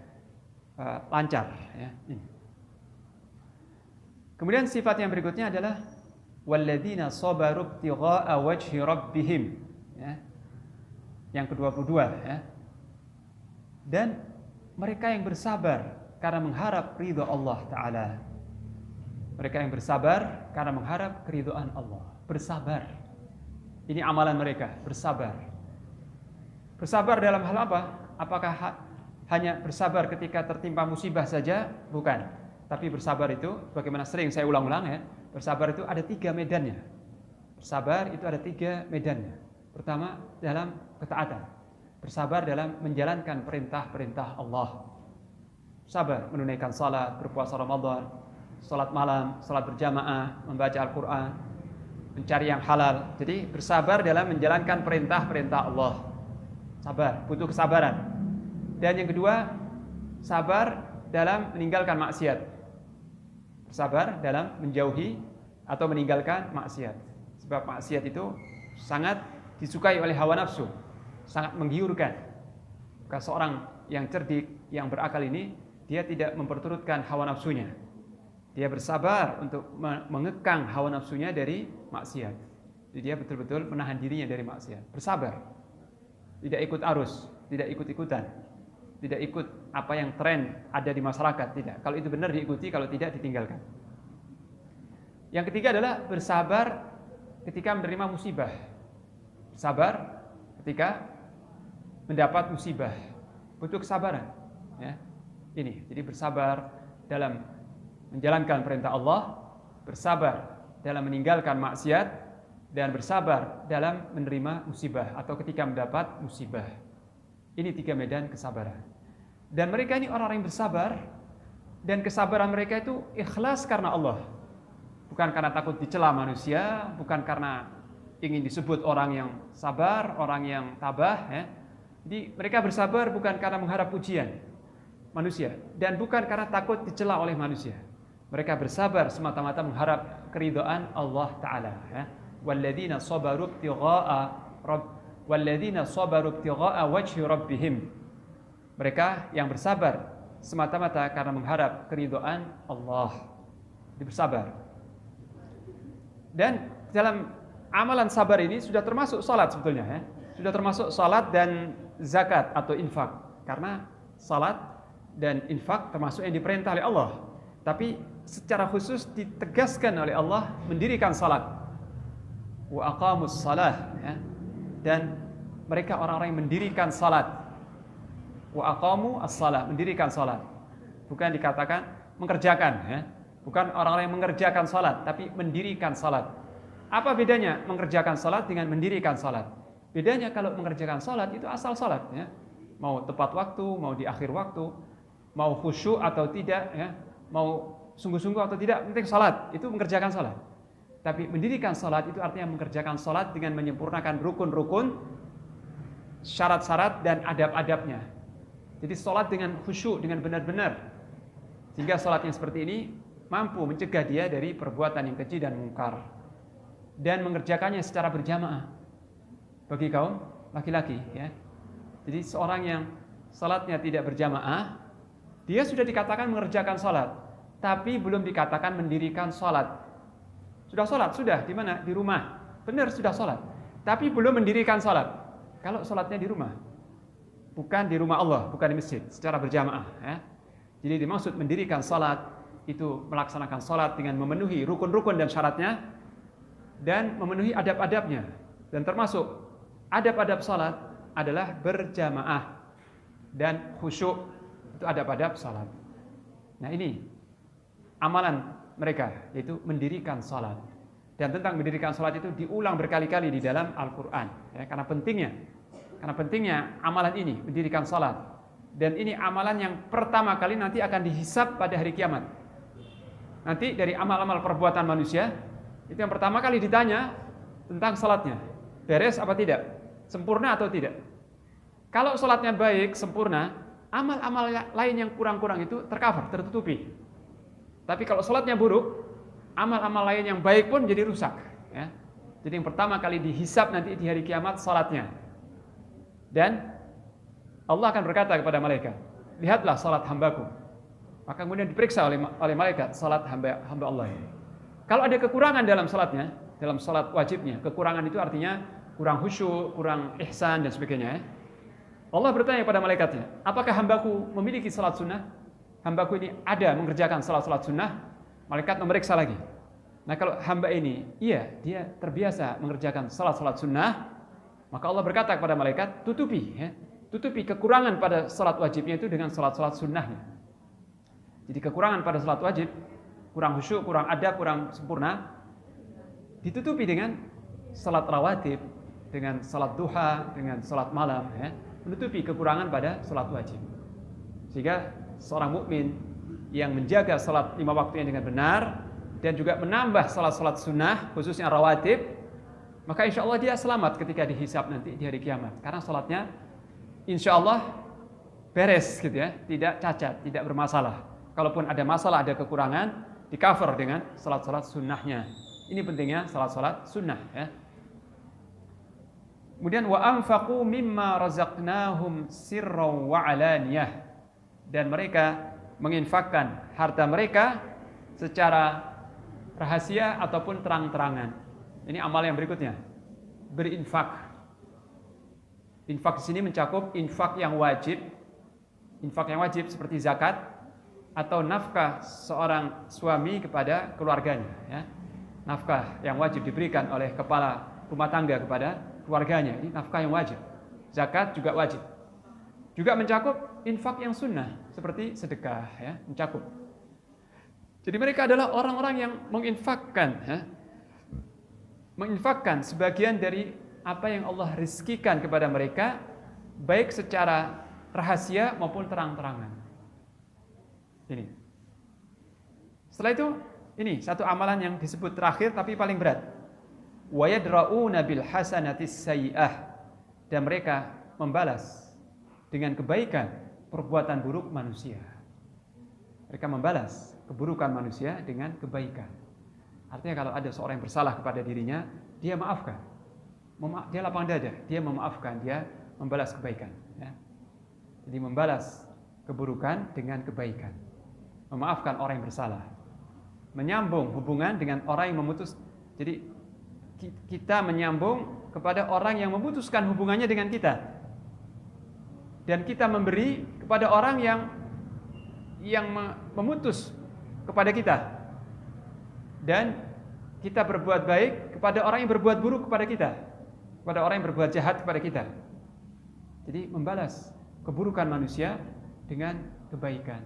lancar. Ya. Kemudian sifat yang berikutnya adalah walladzina sabaru ibtigha'a wajhi rabbihim. Ya. Yang ke-22 ya. Dan mereka yang bersabar karena mengharap ridha Allah Ta'ala. Mereka yang bersabar karena mengharap keridhaan Allah. Bersabar. Ini amalan mereka, bersabar. Bersabar dalam hal apa? Apakah hanya bersabar ketika tertimpa musibah saja? Bukan. Tapi bersabar itu, bagaimana sering saya ulang-ulang ya, bersabar itu ada 3 medannya. Bersabar itu ada 3 medannya. Pertama, dalam ketaatan. Bersabar dalam menjalankan perintah-perintah Allah. Sabar menunaikan salat, berpuasa Ramadan, salat malam, salat berjamaah, membaca Al-Quran, mencari yang halal. Jadi bersabar dalam menjalankan perintah-perintah Allah. Sabar, butuh kesabaran. Dan yang kedua, sabar dalam meninggalkan maksiat. Bersabar dalam menjauhi atau meninggalkan maksiat. Sebab maksiat itu sangat disukai oleh hawa nafsu, sangat menggiurkan. Maka seorang yang cerdik, yang berakal ini, dia tidak memperturutkan hawa nafsunya. Dia bersabar untuk mengekang hawa nafsunya dari maksiat. Jadi dia betul-betul menahan dirinya dari maksiat. Bersabar. Tidak ikut arus, tidak ikut-ikutan. Tidak ikut apa yang tren ada di masyarakat, tidak. Kalau itu benar diikuti, kalau tidak ditinggalkan. Yang ketiga adalah bersabar ketika menerima musibah. Sabar ketika mendapat musibah. Butuh kesabaran. Ya. Ini, jadi bersabar dalam menjalankan perintah Allah, bersabar dalam meninggalkan maksiat, dan bersabar dalam menerima musibah atau ketika mendapat musibah. Ini 3 medan kesabaran. Dan mereka ini orang-orang yang bersabar, dan kesabaran mereka itu ikhlas karena Allah. Bukan karena takut dicela manusia, bukan karena ingin disebut orang yang sabar, orang yang tabah. Ya. Jadi mereka bersabar bukan karena mengharap pujian manusia, dan bukan karena takut dicela oleh manusia. Mereka bersabar semata-mata mengharap keridhaan Allah Ta'ala. Ya. Walladzina sabaru ibtigha'a wajhi rabbihim. Mereka yang bersabar semata-mata karena mengharap keridhaan Allah. Jadi bersabar. Dan dalam amalan sabar ini sudah termasuk salat sebetulnya ya. Sudah termasuk salat dan zakat atau infak. Karena salat dan infak termasuk yang diperintah oleh Allah. Tapi secara khusus ditegaskan oleh Allah mendirikan salat. Wa aqamus salah ya. Dan mereka orang-orang yang mendirikan salat. Wa aqamu as-salah, mendirikan salat. Bukan dikatakan mengerjakan ya. Bukan orang-orang yang mengerjakan salat, tapi mendirikan salat. Apa bedanya mengerjakan salat dengan mendirikan salat? Bedanya kalau mengerjakan salat itu asal salat ya. Mau tepat waktu, mau di akhir waktu, mau khusyuk atau tidak ya, mau sungguh-sungguh atau tidak, penting salat, itu mengerjakan salat. Tapi mendirikan salat itu artinya mengerjakan salat dengan menyempurnakan rukun-rukun, syarat-syarat dan adab-adabnya. Jadi salat dengan khusyuk, dengan benar-benar. Sehingga salat yang seperti ini mampu mencegah dia dari perbuatan yang keji dan mungkar. Dan mengerjakannya secara berjamaah bagi kaum laki-laki ya. Jadi seorang yang salatnya tidak berjamaah, dia sudah dikatakan mengerjakan salat, tapi belum dikatakan mendirikan salat. Sudah salat, sudah di mana? Di rumah. Benar sudah salat, tapi belum mendirikan salat. Kalau salatnya di rumah, bukan di rumah Allah, bukan di masjid, secara berjamaah ya. Jadi dimaksud mendirikan salat itu melaksanakan salat dengan memenuhi rukun-rukun dan syaratnya dan memenuhi adab-adabnya. Dan termasuk adab-adab salat adalah berjamaah dan khusyuk, itu adab-adab salat. Nah ini amalan mereka, yaitu mendirikan salat. Dan tentang mendirikan salat itu diulang berkali-kali di dalam Al-Quran ya, karena pentingnya amalan ini, mendirikan salat. Dan ini amalan yang pertama kali nanti akan dihisab pada hari kiamat. Nanti dari amal-amal perbuatan manusia, itu yang pertama kali ditanya tentang salatnya. Beres apa tidak? Sempurna atau tidak? Kalau salatnya baik, sempurna, amal-amal lain yang kurang-kurang itu tercover, tertutupi. Tapi kalau salatnya buruk, amal-amal lain yang baik pun jadi rusak. ya. Jadi yang pertama kali dihisab nanti di hari kiamat salatnya. Dan Allah akan berkata kepada malaikat, lihatlah salat hambaku. Maka kemudian diperiksa oleh malaikat salat hamba Allah ini. Kalau ada kekurangan dalam salatnya, dalam salat wajibnya, kekurangan itu artinya kurang khusyuk, kurang ihsan dan sebagainya, ya. Allah bertanya kepada malaikatnya, apakah hambaku memiliki salat sunnah? Hambaku ini ada mengerjakan salat-salat sunnah? Malaikat memeriksa lagi. Nah kalau hamba ini, iya dia terbiasa mengerjakan salat-salat sunnah, maka Allah berkata kepada malaikat, tutupi kekurangan pada salat wajibnya itu dengan salat-salat sunnahnya. Jadi kekurangan pada salat wajib, kurang khusyuk, kurang adab, kurang sempurna, ditutupi dengan salat rawatib, dengan salat duha, dengan salat malam, ya, menutupi kekurangan pada salat wajib. Sehingga seorang mukmin yang menjaga salat 5 waktunya dengan benar dan juga menambah salat-salat sunnah, khususnya rawatib, maka insya Allah dia selamat ketika dihisab nanti di hari kiamat. Karena salatnya insya Allah beres gitu ya, tidak cacat, tidak bermasalah. Kalaupun ada masalah, ada kekurangan, di-cover dengan salat-salat sunnahnya. Ini pentingnya salat-salat sunnah, ya. Kemudian wa anfaqu mimma razaqnahum sirran wa alaniyah, dan mereka menginfakkan harta mereka secara rahasia ataupun terang-terangan. Ini amal yang berikutnya, berinfak. Infak di sini mencakup infak yang wajib. Infak yang wajib seperti zakat atau nafkah seorang suami kepada keluarganya, ya. Nafkah yang wajib diberikan oleh kepala rumah tangga kepada keluarganya, ini nafkah yang wajib. Zakat juga wajib. Juga mencakup infak yang sunnah seperti sedekah, ya, mencakup. Jadi mereka adalah orang-orang yang menginfakkan, ya, menginfakkan sebagian dari apa yang Allah rizkikan kepada mereka, baik secara rahasia maupun terang-terangan. Ini. Setelah itu, ini satu amalan yang disebut terakhir tapi paling berat. Wa yadra'una bil hasanatis sayyi'ah, dan mereka membalas dengan kebaikan perbuatan buruk manusia. Mereka membalas keburukan manusia dengan kebaikan. Artinya kalau ada seorang yang bersalah kepada dirinya, dia maafkan. Dia lapang dada, dia memaafkan, dia membalas kebaikan, ya. Jadi membalas keburukan dengan kebaikan. Memaafkan orang yang bersalah. Menyambung hubungan dengan orang yang memutus. Jadi kita menyambung kepada orang yang memutuskan hubungannya dengan kita. Dan kita memberi kepada orang yang memutus kepada kita. Dan kita berbuat baik kepada orang yang berbuat buruk kepada kita. Kepada orang yang berbuat jahat kepada kita. Jadi membalas keburukan manusia dengan kebaikan.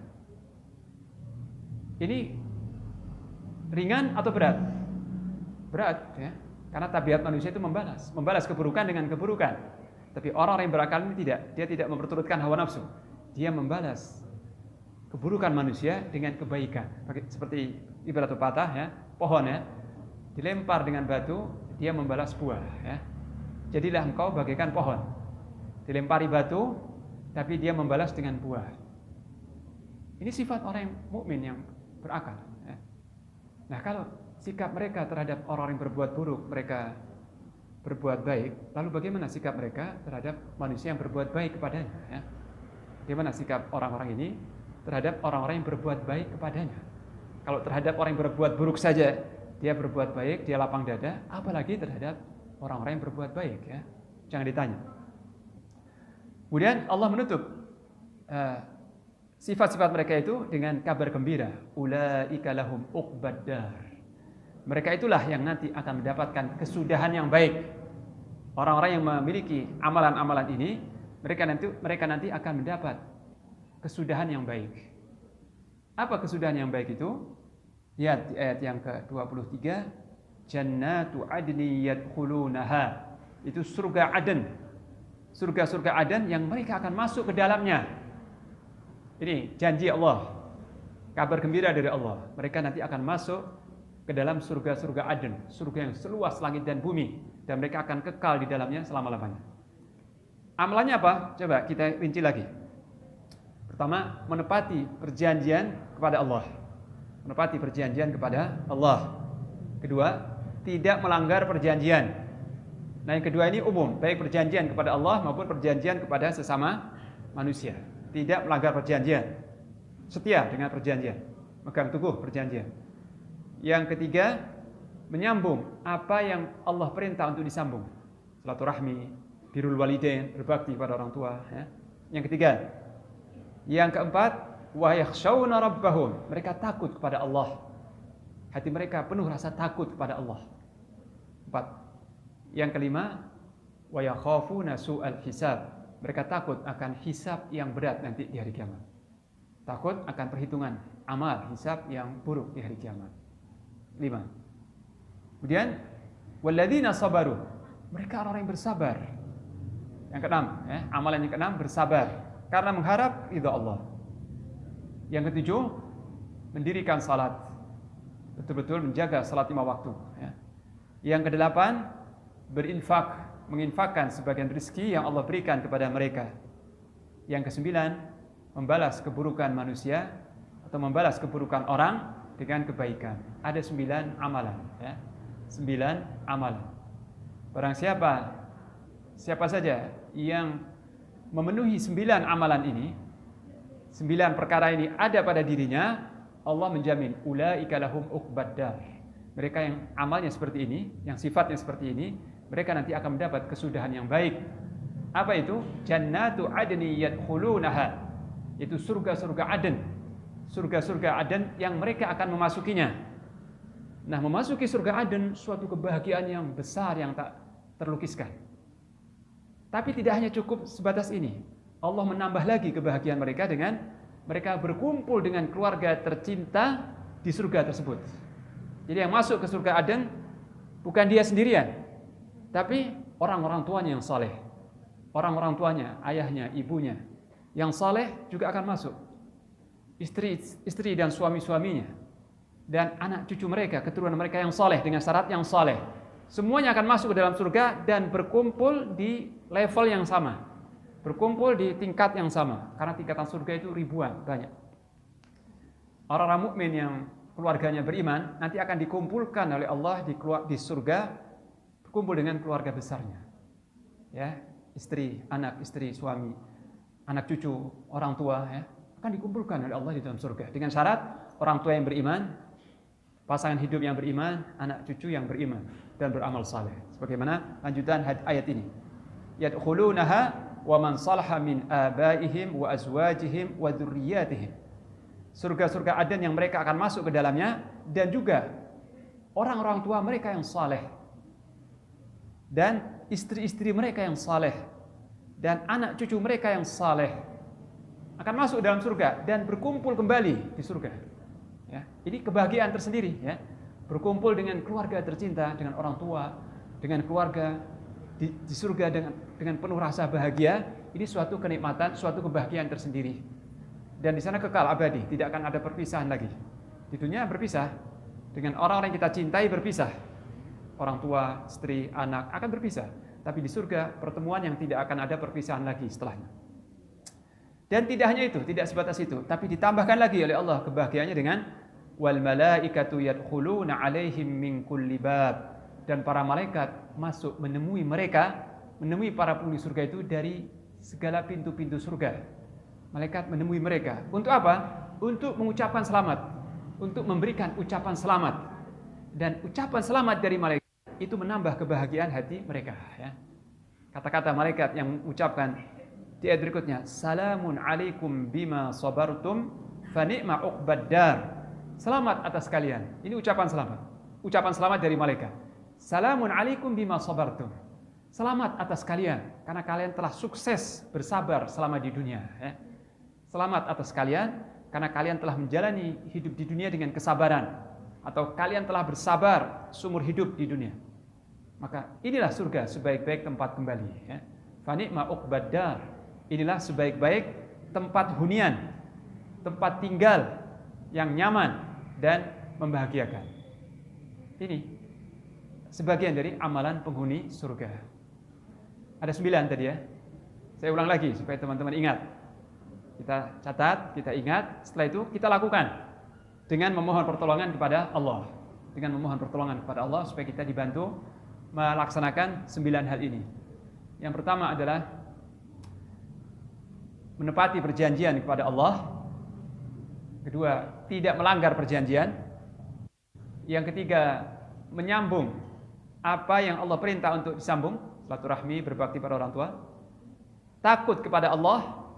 Ini ringan atau berat? Berat, ya. Karena tabiat manusia itu membalas keburukan dengan keburukan. Tapi orang-orang yang berakal ini tidak. Dia tidak memperturutkan hawa nafsu. Dia membalas keburukan manusia dengan kebaikan. Seperti ibarat pepatah, ya, pohon, ya, dilempar dengan batu, dia membalas buah, ya. Jadilah engkau bagaikan pohon, dilempari batu, tapi dia membalas dengan buah. Ini sifat orang yang mukmin yang berakal, ya. Nah, kalau sikap mereka terhadap orang yang berbuat buruk, mereka berbuat baik, lalu bagaimana sikap mereka terhadap manusia yang berbuat baik kepadanya, ya? Bagaimana sikap orang-orang ini terhadap orang-orang yang berbuat baik kepadanya? Kalau terhadap orang yang berbuat buruk saja dia berbuat baik, dia lapang dada, apalagi terhadap orang-orang yang berbuat baik, ya? Jangan ditanya. Kemudian Allah menutup sifat-sifat mereka itu dengan kabar gembira. Ulaika lahum uqbad dar. Mereka itulah yang nanti akan mendapatkan kesudahan yang baik. Orang-orang yang memiliki amalan-amalan ini, mereka nanti akan mendapat kesudahan yang baik. Apa kesudahan yang baik itu? Lihat di ayat yang ke-23, jannatu adni yadkhulunaha. Itu surga Aden. Surga-surga Aden yang mereka akan masuk ke dalamnya. Ini janji Allah. Kabar gembira dari Allah. Mereka nanti akan masuk ke dalam surga-surga Aden, surga yang seluas langit dan bumi, dan mereka akan kekal di dalamnya selama-lamanya. Amalannya apa? Coba kita rinci lagi. Pertama, menepati perjanjian kepada Allah. Menepati perjanjian kepada Allah. Kedua, tidak melanggar perjanjian. Nah, yang kedua ini umum, baik perjanjian kepada Allah maupun perjanjian kepada sesama manusia. Tidak melanggar perjanjian, setia dengan perjanjian, megang teguh perjanjian. Yang ketiga, menyambung apa yang Allah perintah untuk disambung. Silaturahmi, birrul walidain, berbakti pada orang tua. Ya. Yang ketiga. Yang keempat, wa yakhshawna rabbahum. Mereka takut kepada Allah. Hati mereka penuh rasa takut kepada Allah. 4. Yang kelima, wa yakhafuna su'al hisab. Mereka takut akan hisab yang berat nanti di hari kiamat. Takut akan perhitungan amal hisab yang buruk di hari kiamat. 5. Kemudian walladzina sabaru. Mereka orang yang bersabar. Yang keenam, amalan yang keenam bersabar karena mengharap ridha Allah. Yang ketujuh, mendirikan salat. Betul-betul menjaga salat 5 waktu. Yang kedelapan, berinfak, menginfakkan sebagian rezeki yang Allah berikan kepada mereka. Yang kesembilan, membalas keburukan manusia atau membalas keburukan orang dengan kebaikan. Ada 9 amalan. 9 amalan. Barang siapa saja yang memenuhi 9 amalan ini, 9 perkara ini ada pada dirinya, Allah menjamin ulaika lahum uqbaddar. Mereka yang amalnya seperti ini, yang sifatnya seperti ini, mereka nanti akan mendapat kesudahan yang baik. Apa itu? Jannatu adni yadkhulunaha. Itu surga-surga Aden. Surga-surga Aden yang mereka akan memasukinya. Nah, memasuki surga Aden suatu kebahagiaan yang besar yang tak terlukiskan. Tapi tidak hanya cukup sebatas ini. Allah menambah lagi kebahagiaan mereka dengan mereka berkumpul dengan keluarga tercinta di surga tersebut. Jadi yang masuk ke surga Aden bukan dia sendirian, tapi orang-orang tuanya yang saleh. Orang-orang tuanya, ayahnya, ibunya yang saleh juga akan masuk. Istri dan suami-suaminya dan anak cucu mereka, keturunan mereka yang saleh dengan syarat yang saleh. Semuanya akan masuk ke dalam surga dan berkumpul di level yang sama. Berkumpul di tingkat yang sama. Karena tingkatan surga itu ribuan, banyak. Orang-orang mukmin yang keluarganya beriman nanti akan dikumpulkan oleh Allah di surga, berkumpul dengan keluarga besarnya. Ya, istri, anak, istri, suami, anak cucu, orang tua, akan dikumpulkan oleh Allah di dalam surga dengan syarat orang tua yang beriman, pasangan hidup yang beriman, anak cucu yang beriman dan beramal saleh. Sebagaimana lanjutan ayat ini. Yadkhulunaha wa man salaha min abaihim wa azwajihim wa dzurriyyatihim. Surga-surga Aden yang mereka akan masuk ke dalamnya dan juga orang-orang tua mereka yang saleh dan istri-istri mereka yang saleh dan anak cucu mereka yang saleh akan masuk dalam surga dan berkumpul kembali di surga. Ya, ini kebahagiaan tersendiri. Ya, berkumpul dengan keluarga tercinta, dengan orang tua, dengan keluarga di surga dengan penuh rasa bahagia. Ini suatu kenikmatan, suatu kebahagiaan tersendiri. Dan di sana kekal abadi, tidak akan ada perpisahan lagi. Di dunia berpisah dengan orang-orang yang kita cintai, berpisah. Orang tua, istri, anak akan berpisah. Tapi di surga pertemuan yang tidak akan ada perpisahan lagi setelahnya. Dan tidak hanya itu, tidak sebatas itu, tapi ditambahkan lagi oleh Allah kebahagiaannya dengan wal malaikatu yadkhuluna alaihim min kulli bab, dan para malaikat masuk menemui para penghuni surga itu dari segala pintu-pintu surga. Malaikat menemui mereka untuk apa? Untuk mengucapkan selamat, untuk memberikan ucapan selamat. Dan ucapan selamat dari malaikat itu menambah kebahagiaan hati mereka, ya. Kata-kata malaikat yang mengucapkan di ayat berikutnya, salamun alaikum bima sabartum fa ni'ma uqbaddar. Selamat atas kalian. Ini ucapan selamat. Ucapan selamat dari malaikat. Salamun alaikum bima sabartum. Selamat atas kalian karena kalian telah sukses bersabar selama di dunia, ya. Selamat atas kalian karena kalian telah menjalani hidup di dunia dengan kesabaran, atau kalian telah bersabar seumur hidup di dunia. Maka inilah surga sebaik-baik tempat kembali, ya. Fa ni'ma uqbaddar. Inilah sebaik-baik tempat hunian, tempat tinggal yang nyaman dan membahagiakan. Ini sebagian dari amalan penghuni surga. Ada 9 tadi, ya. Saya ulang lagi supaya teman-teman ingat. Kita catat, kita ingat, setelah itu kita lakukan dengan memohon pertolongan kepada Allah. dengan memohon pertolongan kepada Allah supaya kita dibantu melaksanakan 9 hal ini. Yang pertama adalah menepati perjanjian kepada Allah. Kedua, tidak melanggar perjanjian. Yang ketiga, menyambung apa yang Allah perintah untuk disambung, silaturahmi, berbakti pada orang tua. Takut kepada Allah.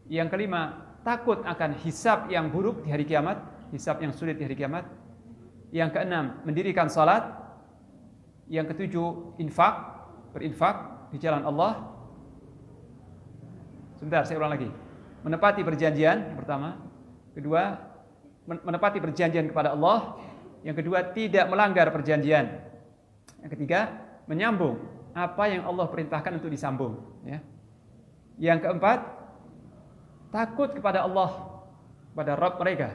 Yang kelima, takut akan hisab yang buruk di hari kiamat, hisab yang sulit di hari kiamat. Yang keenam, mendirikan salat. Yang ketujuh, berinfak di jalan Allah. Sebentar, saya ulang lagi. Menepati perjanjian yang pertama. Kedua, menepati perjanjian kepada Allah. Yang kedua, tidak melanggar perjanjian. Yang ketiga, menyambung apa yang Allah perintahkan untuk disambung. Yang keempat, takut kepada Allah, kepada Rabb mereka.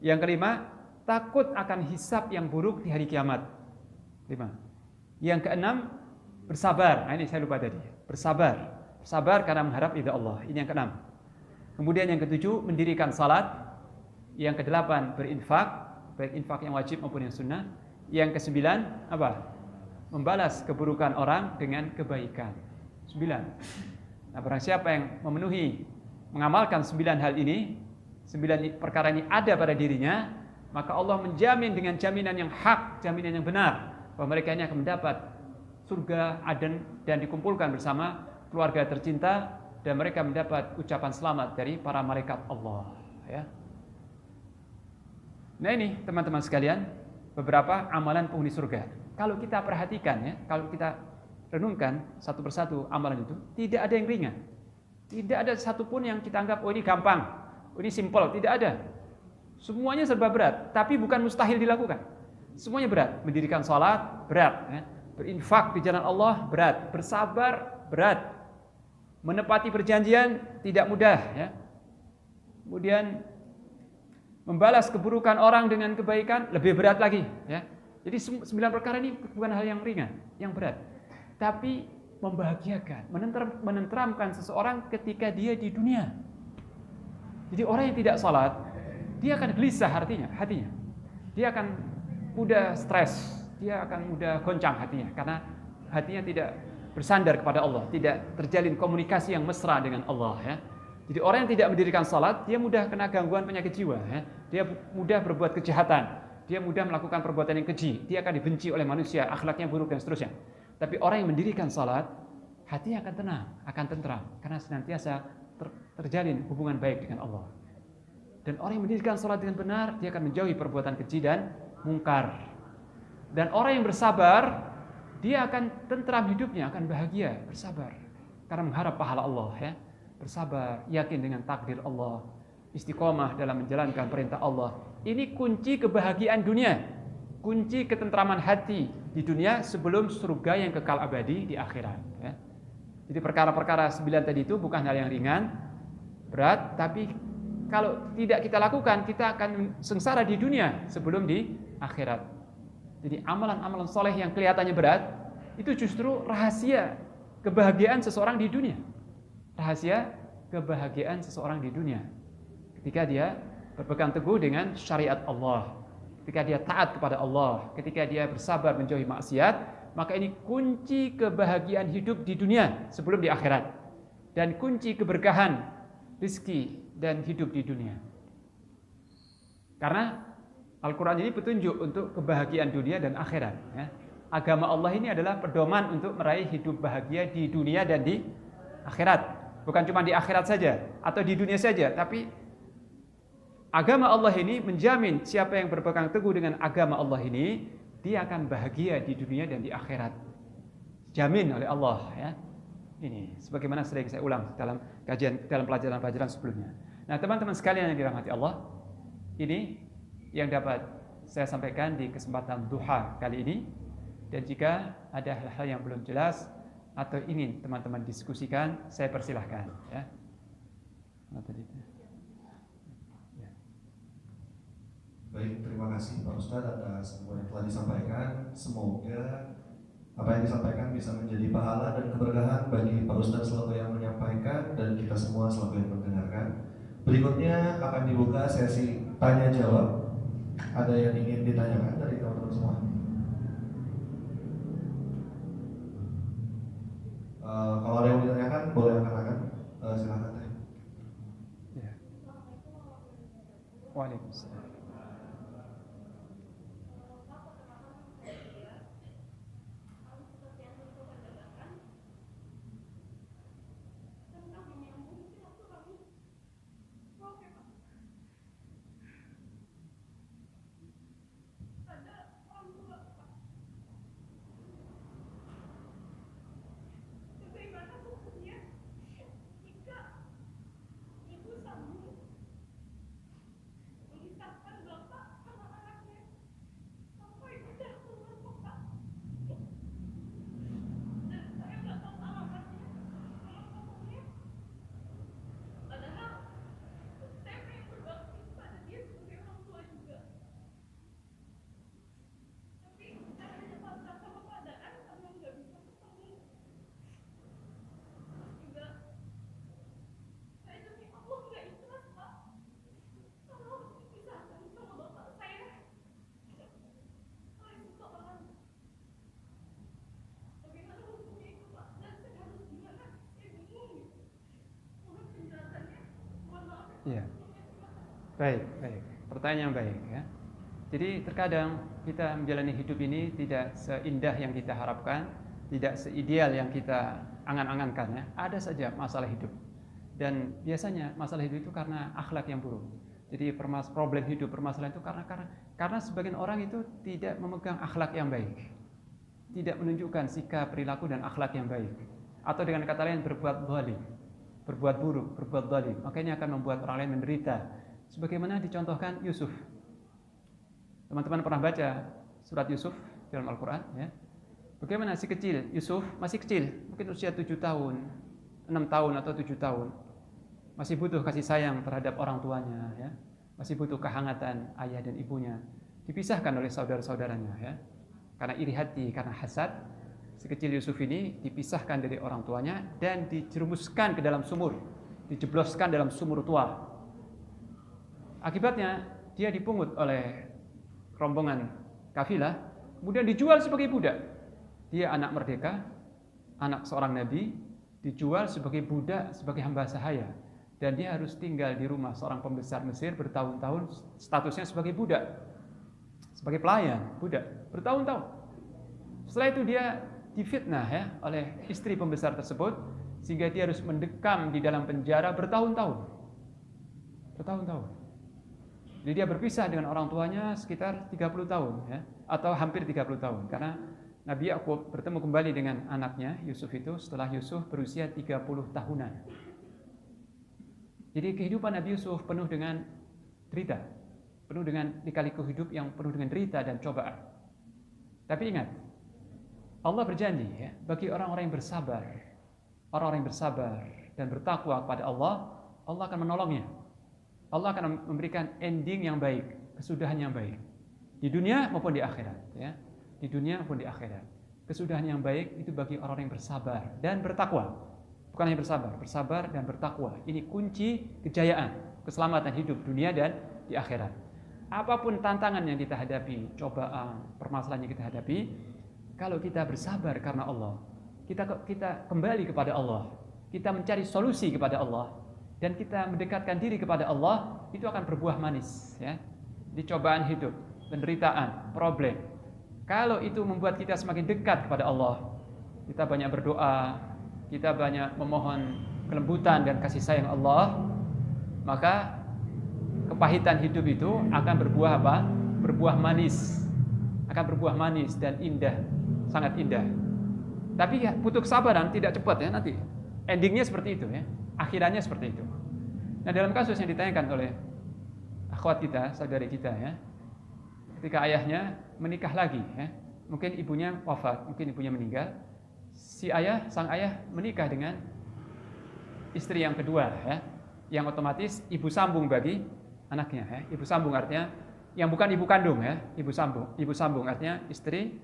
Yang kelima, takut akan hisab yang buruk di hari kiamat. 5. Yang keenam, bersabar. Nah, ini saya lupa tadi. Bersabar karena mengharap ridha Allah. Ini yang keenam. Kemudian yang ketujuh, mendirikan salat. Yang kedelapan, berinfak, baik infak yang wajib maupun yang sunnah. Yang kesembilan, apa? Membalas keburukan orang dengan kebaikan. 9. Nah, barang siapa yang mengamalkan 9 hal ini, 9 perkara ini ada pada dirinya, maka Allah menjamin dengan jaminan yang hak, jaminan yang benar, bahwa mereka ini akan mendapat surga Aden dan dikumpulkan bersama keluarga tercinta, dan mereka mendapat ucapan selamat dari para malaikat Allah. Nah, ini teman-teman sekalian, beberapa amalan penghuni surga. Kalau kita perhatikan, kalau kita renungkan satu persatu amalan itu, tidak ada yang ringan. Tidak ada satupun yang kita anggap, oh ini gampang, oh ini simple, tidak ada. Semuanya serba berat, tapi bukan mustahil dilakukan. Semuanya berat. Mendirikan sholat, berat. Berinfak di jalan Allah, berat. Bersabar, berat. Menepati perjanjian, tidak mudah. Kemudian membalas keburukan orang dengan kebaikan, lebih berat lagi. Jadi 9 perkara ini bukan hal yang ringan, yang berat. Tapi membahagiakan, menenteramkan seseorang ketika dia di dunia. Jadi orang yang tidak salat, dia akan gelisah hatinya. Dia akan mudah stres, dia akan mudah goncang hatinya, karena hatinya tidak bersandar kepada Allah, tidak terjalin komunikasi yang mesra dengan Allah. Jadi orang yang tidak mendirikan salat, dia mudah kena gangguan penyakit jiwa. Dia mudah berbuat kejahatan, dia mudah melakukan perbuatan yang keji, dia akan dibenci oleh manusia, akhlaknya buruk dan seterusnya. Tapi orang yang mendirikan salat, hatinya akan tenang, akan tentram, karena senantiasa terjalin hubungan baik dengan Allah. Dan orang yang mendirikan salat dengan benar, dia akan menjauhi perbuatan keji dan mungkar. Dan orang yang bersabar, dia akan tentram hidupnya, akan bahagia, bersabar, karena mengharap pahala Allah. Bersabar, yakin dengan takdir Allah, istiqomah dalam menjalankan perintah Allah. Ini kunci kebahagiaan dunia, kunci ketentraman hati di dunia sebelum surga yang kekal abadi di akhirat. Jadi perkara-perkara 9 tadi itu bukan hal yang ringan, berat, tapi kalau tidak kita lakukan, kita akan sengsara di dunia sebelum di akhirat. Jadi amalan-amalan soleh yang kelihatannya berat, itu justru rahasia kebahagiaan seseorang di dunia. Rahasia kebahagiaan seseorang di dunia. Ketika dia berpegang teguh dengan syariat Allah, ketika dia taat kepada Allah, ketika dia bersabar menjauhi maksiat, maka ini kunci kebahagiaan hidup di dunia sebelum di akhirat. Dan kunci keberkahan rezeki dan hidup di dunia. Karena Al-Quran ini petunjuk untuk kebahagiaan dunia dan akhirat. Agama Allah ini adalah pedoman untuk meraih hidup bahagia di dunia dan di akhirat. Bukan cuma di akhirat saja atau di dunia saja, tapi agama Allah ini menjamin siapa yang berpegang teguh dengan agama Allah ini, dia akan bahagia di dunia dan di akhirat. Jamin oleh Allah. Ini sebagaimana sering saya ulang dalam pelajaran-pelajaran sebelumnya. Nah, teman-teman sekalian yang dirahmati Allah, ini yang dapat saya sampaikan di kesempatan duha kali ini. Dan jika ada hal-hal yang belum jelas atau ingin teman-teman diskusikan, saya persilahkan. Baik, terima kasih Pak Ustadz atas semua yang telah disampaikan. Semoga apa yang disampaikan bisa menjadi pahala dan keberkahan bagi Pak Ustadz selaku yang menyampaikan dan kita semua selaku yang mendengarkan. Berikutnya akan dibuka sesi tanya jawab. Ada yang ingin ditanyakan dari teman-teman semua? Kalau ada yang ditanyakan boleh angkat tangan. Silakan teh. Ya. Waalaikumsalam. Ya. Baik. Pertanyaan yang baik ya. Jadi terkadang kita menjalani hidup ini tidak seindah yang kita harapkan, tidak seideal yang kita angan-angankan ya. Ada saja masalah hidup. Dan biasanya masalah hidup itu karena akhlak yang buruk. Jadi problem hidup, permasalahan itu karena sebagian orang itu tidak memegang akhlak yang baik. Tidak menunjukkan sikap, perilaku dan akhlak yang baik. Atau dengan kata lain berbuat zalim, berbuat buruk, berbuat zalim. Makanya akan membuat orang lain menderita. Sebagaimana dicontohkan Yusuf. Teman-teman pernah baca surat Yusuf dalam Al-Quran ya? Bagaimana si kecil Yusuf, masih kecil, mungkin usia 7 tahun, 6 tahun atau 7 tahun, masih butuh kasih sayang terhadap orang tuanya ya? Masih butuh kehangatan ayah dan ibunya. Dipisahkan oleh saudara-saudaranya ya? Karena iri hati, karena hasad, si kecil Yusuf ini dipisahkan dari orang tuanya dan dijerumuskan ke dalam sumur, dijebloskan dalam sumur tua. Akibatnya dia dipungut oleh rombongan kafilah, kemudian dijual sebagai budak. Dia anak merdeka, anak seorang nabi, dijual sebagai budak, sebagai hamba sahaya. Dan dia harus tinggal di rumah seorang pembesar Mesir bertahun-tahun, statusnya sebagai budak, sebagai pelayan, budak, bertahun-tahun. Setelah itu dia difitnah ya oleh istri pembesar tersebut, sehingga dia harus mendekam di dalam penjara bertahun-tahun. Bertahun-tahun. Jadi dia berpisah dengan orang tuanya sekitar 30 tahun ya, atau hampir 30 tahun karena Nabi Yakub bertemu kembali dengan anaknya Yusuf itu setelah Yusuf berusia 30 tahunan. Jadi kehidupan Nabi Yusuf penuh dengan derita, penuh dengan lika-liku hidup yang penuh dengan derita dan cobaan. Tapi ingat, Allah berjanji ya, bagi orang-orang yang bersabar, orang-orang yang bersabar dan bertakwa kepada Allah, Allah akan menolongnya. Allah akan memberikan ending yang baik, kesudahan yang baik di dunia maupun di akhirat ya. Di dunia maupun di akhirat. Kesudahan yang baik itu bagi orang yang bersabar dan bertakwa. Bukan hanya bersabar, bersabar dan bertakwa. Ini kunci kejayaan, keselamatan hidup dunia dan di akhirat. Apapun tantangan yang kita hadapi, cobaan, permasalahan yang kita hadapi, kalau kita bersabar karena Allah, kita kembali kepada Allah, kita mencari solusi kepada Allah, dan kita mendekatkan diri kepada Allah, itu akan berbuah manis ya. Di cobaan hidup, penderitaan, problem. Kalau itu membuat kita semakin dekat kepada Allah, kita banyak berdoa, kita banyak memohon kelembutan dan kasih sayang Allah, maka kepahitan hidup itu akan berbuah apa? Berbuah manis. Akan berbuah manis dan indah, sangat indah. Tapi ya, butuh kesabaran, tidak cepat ya nanti. Endingnya seperti itu ya. Akhirannya seperti itu. Nah, dalam kasus yang ditanyakan oleh akhwat kita, saudari kita ya, ketika ayahnya menikah lagi ya, mungkin ibunya wafat, mungkin ibunya meninggal, sang ayah menikah dengan istri yang kedua ya, yang otomatis ibu sambung bagi anaknya ya. Ibu sambung artinya yang bukan ibu kandung ya, ibu sambung artinya istri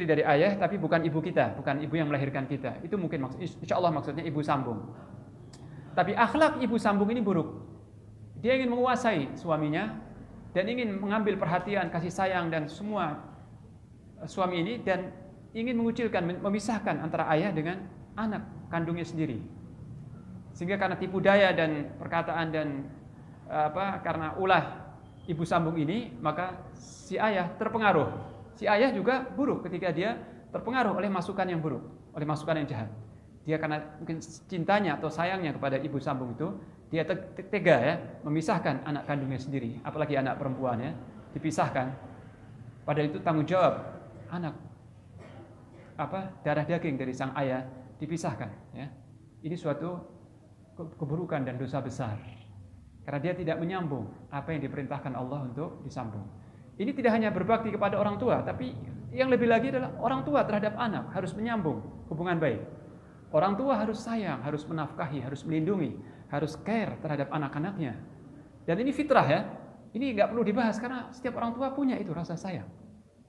dari ayah tapi bukan ibu kita, bukan ibu yang melahirkan kita. Itu mungkin insyaallah maksudnya ibu sambung. Tapi akhlak ibu sambung ini buruk. Dia ingin menguasai suaminya, dan ingin mengambil perhatian, kasih sayang dan semua suami ini, dan ingin mengucilkan, memisahkan antara ayah dengan anak kandungnya sendiri. Sehingga karena tipu daya dan perkataan dan karena ulah ibu sambung ini, maka si ayah terpengaruh. Si ayah juga buruk ketika dia terpengaruh oleh masukan yang buruk, oleh masukan yang jahat. Dia karena mungkin cintanya atau sayangnya kepada ibu sambung itu, dia tega ya memisahkan anak kandungnya sendiri, apalagi anak perempuan ya, dipisahkan. Padahal itu tanggung jawab anak darah daging dari sang ayah dipisahkan ya. Ini suatu keburukan dan dosa besar. Karena dia tidak menyambung apa yang diperintahkan Allah untuk disambung. Ini tidak hanya berbakti kepada orang tua, tapi yang lebih lagi adalah orang tua terhadap anak harus menyambung hubungan baik. Orang tua harus sayang, harus menafkahi, harus melindungi, harus care terhadap anak-anaknya. Dan ini fitrah ya. Ini nggak perlu dibahas karena setiap orang tua punya itu rasa sayang.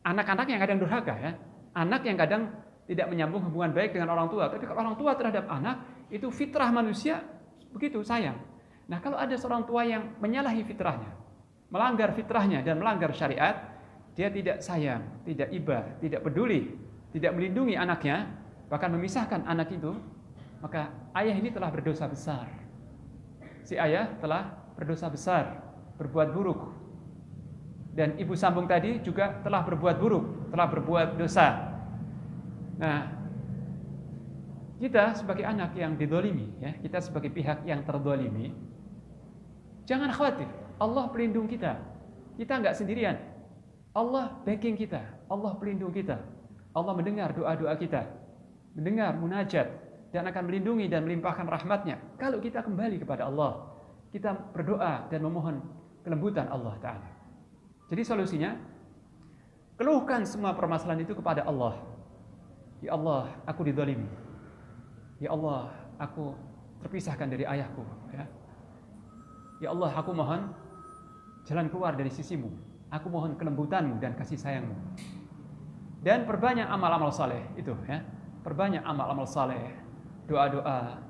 Anak-anak yang kadang durhaka ya. Anak yang kadang tidak menyambung hubungan baik dengan orang tua. Tapi kalau orang tua terhadap anak, itu fitrah manusia begitu sayang. Nah, kalau ada seorang tua yang menyalahi fitrahnya, melanggar fitrahnya dan melanggar syariat, dia tidak sayang, tidak iba, tidak peduli, tidak melindungi anaknya, bahkan memisahkan anak itu, maka ayah ini telah berdosa besar. Si ayah telah berdosa besar, berbuat buruk. Dan ibu sambung tadi juga telah berbuat buruk, telah berbuat dosa. Nah, kita sebagai anak yang didolimi, ya, kita sebagai pihak yang terdolimi, jangan khawatir, Allah pelindung kita. Kita enggak sendirian. Allah backing kita, Allah pelindung kita. Allah mendengar doa-doa kita, mendengar munajat, dan akan melindungi dan melimpahkan rahmatnya kalau kita kembali kepada Allah. Kita berdoa dan memohon kelembutan Allah Ta'ala. Jadi solusinya, keluhkan semua permasalahan itu kepada Allah. Ya Allah, aku didolimi. Ya Allah, aku terpisahkan dari ayahku. Ya Allah, aku mohon jalan keluar dari sisimu. Aku mohon kelembutanmu dan kasih sayangmu. Dan perbanyak amal-amal saleh itu ya. Perbanyak amal-amal saleh, doa-doa,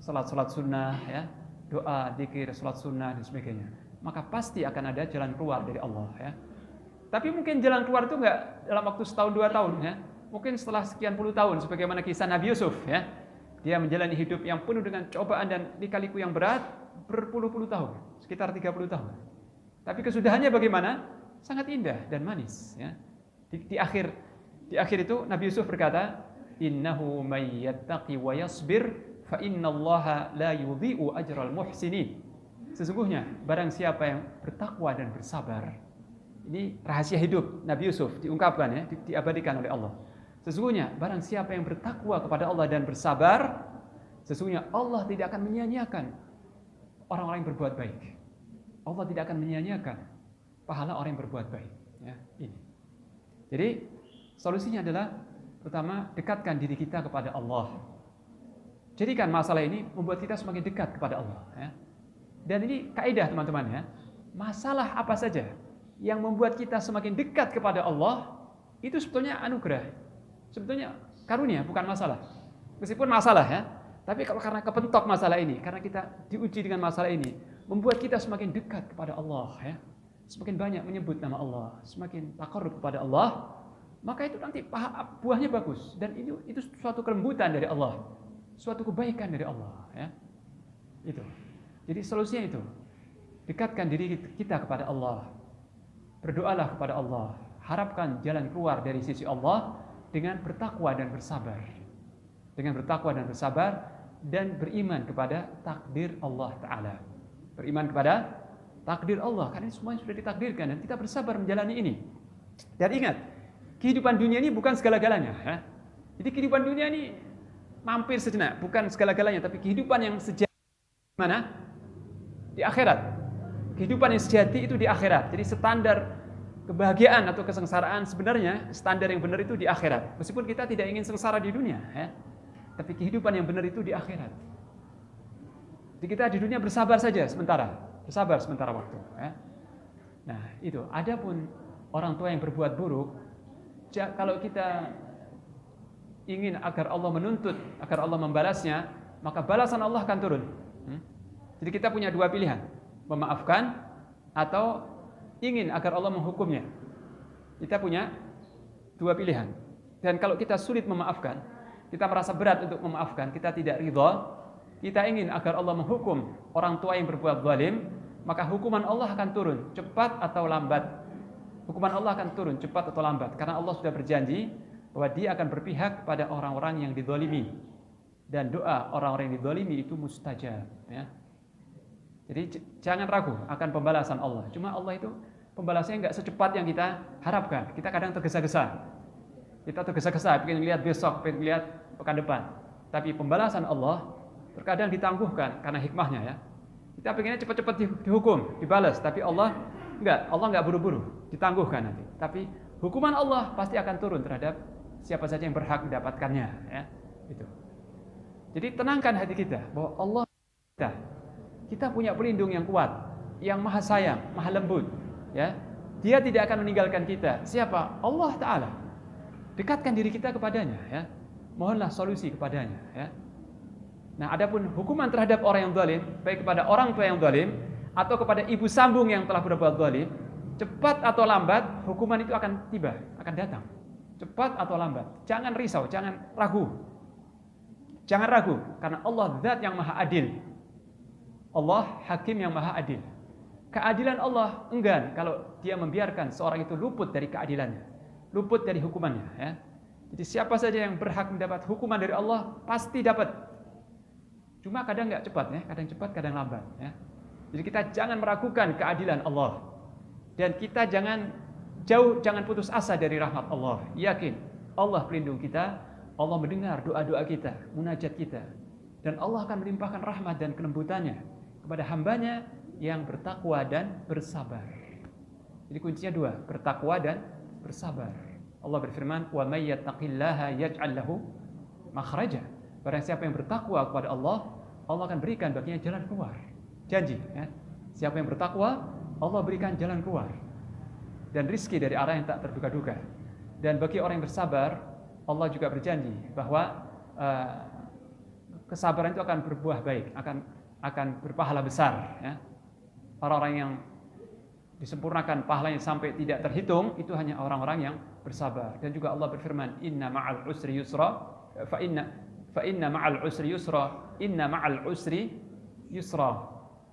salat-salat sunnah ya, doa, zikir, salat sunnah dan sebagainya. Maka pasti akan ada jalan keluar dari Allah ya. Tapi mungkin jalan keluar itu enggak dalam waktu setahun 2 tahun ya. Mungkin setelah sekian puluh tahun, sebagaimana kisah Nabi Yusuf ya. Dia menjalani hidup yang penuh dengan cobaan dan lika-liku yang berat berpuluh-puluh tahun, sekitar 30 tahun. Tapi kesudahannya bagaimana? Sangat indah dan manis ya. Di akhir itu Nabi Yusuf berkata, "Innahu may yattaqi wa yasbir fa innallaha la yudhi'u ajral muhsinin." Sesungguhnya barang siapa yang bertakwa dan bersabar. Ini rahasia hidup Nabi Yusuf diungkapkan ya, diabadikan oleh Allah. Sesungguhnya barang siapa yang bertakwa kepada Allah dan bersabar, sesungguhnya Allah tidak akan menyia-nyiakan orang-orang yang berbuat baik. Allah tidak akan menyia-nyiakan pahala orang yang berbuat baik. Ya, ini. Jadi solusinya adalah pertama, dekatkan diri kita kepada Allah. Jadikan masalah ini membuat kita semakin dekat kepada Allah. Ya. Dan ini kaidah teman-teman ya. Masalah apa saja yang membuat kita semakin dekat kepada Allah, itu sebetulnya anugerah. Sebetulnya karunia, bukan masalah. Meskipun masalah ya, tapi kalau karena kepentok masalah ini, karena kita diuji dengan masalah ini, membuat kita semakin dekat kepada Allah ya. Semakin banyak menyebut nama Allah, semakin taqarrub kepada Allah, maka itu nanti buahnya bagus, dan itu suatu kelembutan dari Allah, suatu kebaikan dari Allah ya. Itu. Jadi solusinya itu. Dekatkan diri kita kepada Allah. Berdoalah kepada Allah, harapkan jalan keluar dari sisi Allah dengan bertakwa dan bersabar. Dengan bertakwa dan bersabar dan beriman kepada takdir Allah Ta'ala. Beriman kepada takdir Allah, karena semuanya sudah ditakdirkan dan kita bersabar menjalani ini. Dan ingat, kehidupan dunia ini bukan segala-galanya ya. Jadi kehidupan dunia ini mampir sejenak, bukan segala-galanya, tapi kehidupan yang sejati mana? Di akhirat. Kehidupan yang sejati itu di akhirat. Jadi standar kebahagiaan atau kesengsaraan sebenarnya standar yang benar itu di akhirat. Meskipun kita tidak ingin sengsara di dunia, ya, tapi kehidupan yang benar itu di akhirat. Jadi kita di dunia bersabar saja sementara waktu. Ya. Nah itu. Adapun orang tua yang berbuat buruk, kalau kita ingin agar Allah menuntut, agar Allah membalasnya, maka balasan Allah akan turun. Jadi kita punya 2 pilihan, memaafkan atau ingin agar Allah menghukumnya, kita punya dua pilihan. Dan kalau kita sulit memaafkan, kita merasa berat untuk memaafkan, kita tidak ridha, kita ingin agar Allah menghukum orang tua yang berbuat zalim, maka hukuman Allah akan turun cepat atau lambat. Hukuman Allah akan turun cepat atau lambat, karena Allah sudah berjanji bahwa Dia akan berpihak pada orang-orang yang dizalimi, dan doa orang-orang yang dizalimi itu mustajab, ya. Jadi jangan ragu akan pembalasan Allah. Cuma Allah itu pembalasannya nggak secepat yang kita harapkan. Kita kadang tergesa-gesa. Kita tergesa-gesa, pengen lihat besok, pengen lihat pekan depan. Tapi pembalasan Allah terkadang ditangguhkan karena hikmahnya, ya. Kita pengennya cepat-cepat dihukum, dibalas, tapi Allah nggak buru-buru, ditangguhkan nanti. Tapi hukuman Allah pasti akan turun terhadap siapa saja yang berhak mendapatkannya, ya. Itu. Jadi tenangkan hati kita bahwa Allah kita punya pelindung yang kuat, yang maha sayang, maha lembut, ya. Dia tidak akan meninggalkan kita. Siapa? Allah Ta'ala. Dekatkan diri kita kepadanya, ya. Mohonlah solusi kepadanya, ya. Nah, adapun hukuman terhadap orang yang zalim, baik kepada orang tua yang zalim atau kepada ibu sambung yang telah berbuat zalim, cepat atau lambat hukuman itu akan tiba, akan datang. Cepat atau lambat. Jangan risau, jangan ragu. Jangan ragu, karena Allah Zat yang Maha Adil. Allah Hakim yang Maha Adil. Keadilan Allah enggan kalau Dia membiarkan seorang itu luput dari keadilannya, luput dari hukumannya, ya. Jadi siapa saja yang berhak mendapat hukuman dari Allah pasti dapat. Cuma kadang nggak cepat, ya, kadang cepat, kadang lambat, ya. Jadi kita jangan meragukan keadilan Allah, dan kita jangan putus asa dari rahmat Allah. Yakin Allah pelindung kita, Allah mendengar doa-doa kita, munajat kita, dan Allah akan melimpahkan rahmat dan kelembutannya kepada hambanya yang bertakwa dan bersabar. Jadi kuncinya dua, bertakwa dan bersabar. Allah berfirman, "Wa may yattaqillaha yaj'al lahu makhraja." Barang siapa yang bertakwa kepada Allah, Allah akan berikan baginya jalan keluar. Janji, ya. Siapa yang bertakwa, Allah berikan jalan keluar dan rizki dari arah yang tak terduga-duga. Dan bagi orang yang bersabar, Allah juga berjanji bahwa kesabaran itu akan berbuah baik, akan berpahala besar, ya. Orang-orang yang disempurnakan pahalanya sampai tidak terhitung itu hanya orang-orang yang bersabar. Dan juga Allah berfirman, "Inna ma'al usri yusra, fa inna ma'al usri yusra, inna ma'al usri yusra."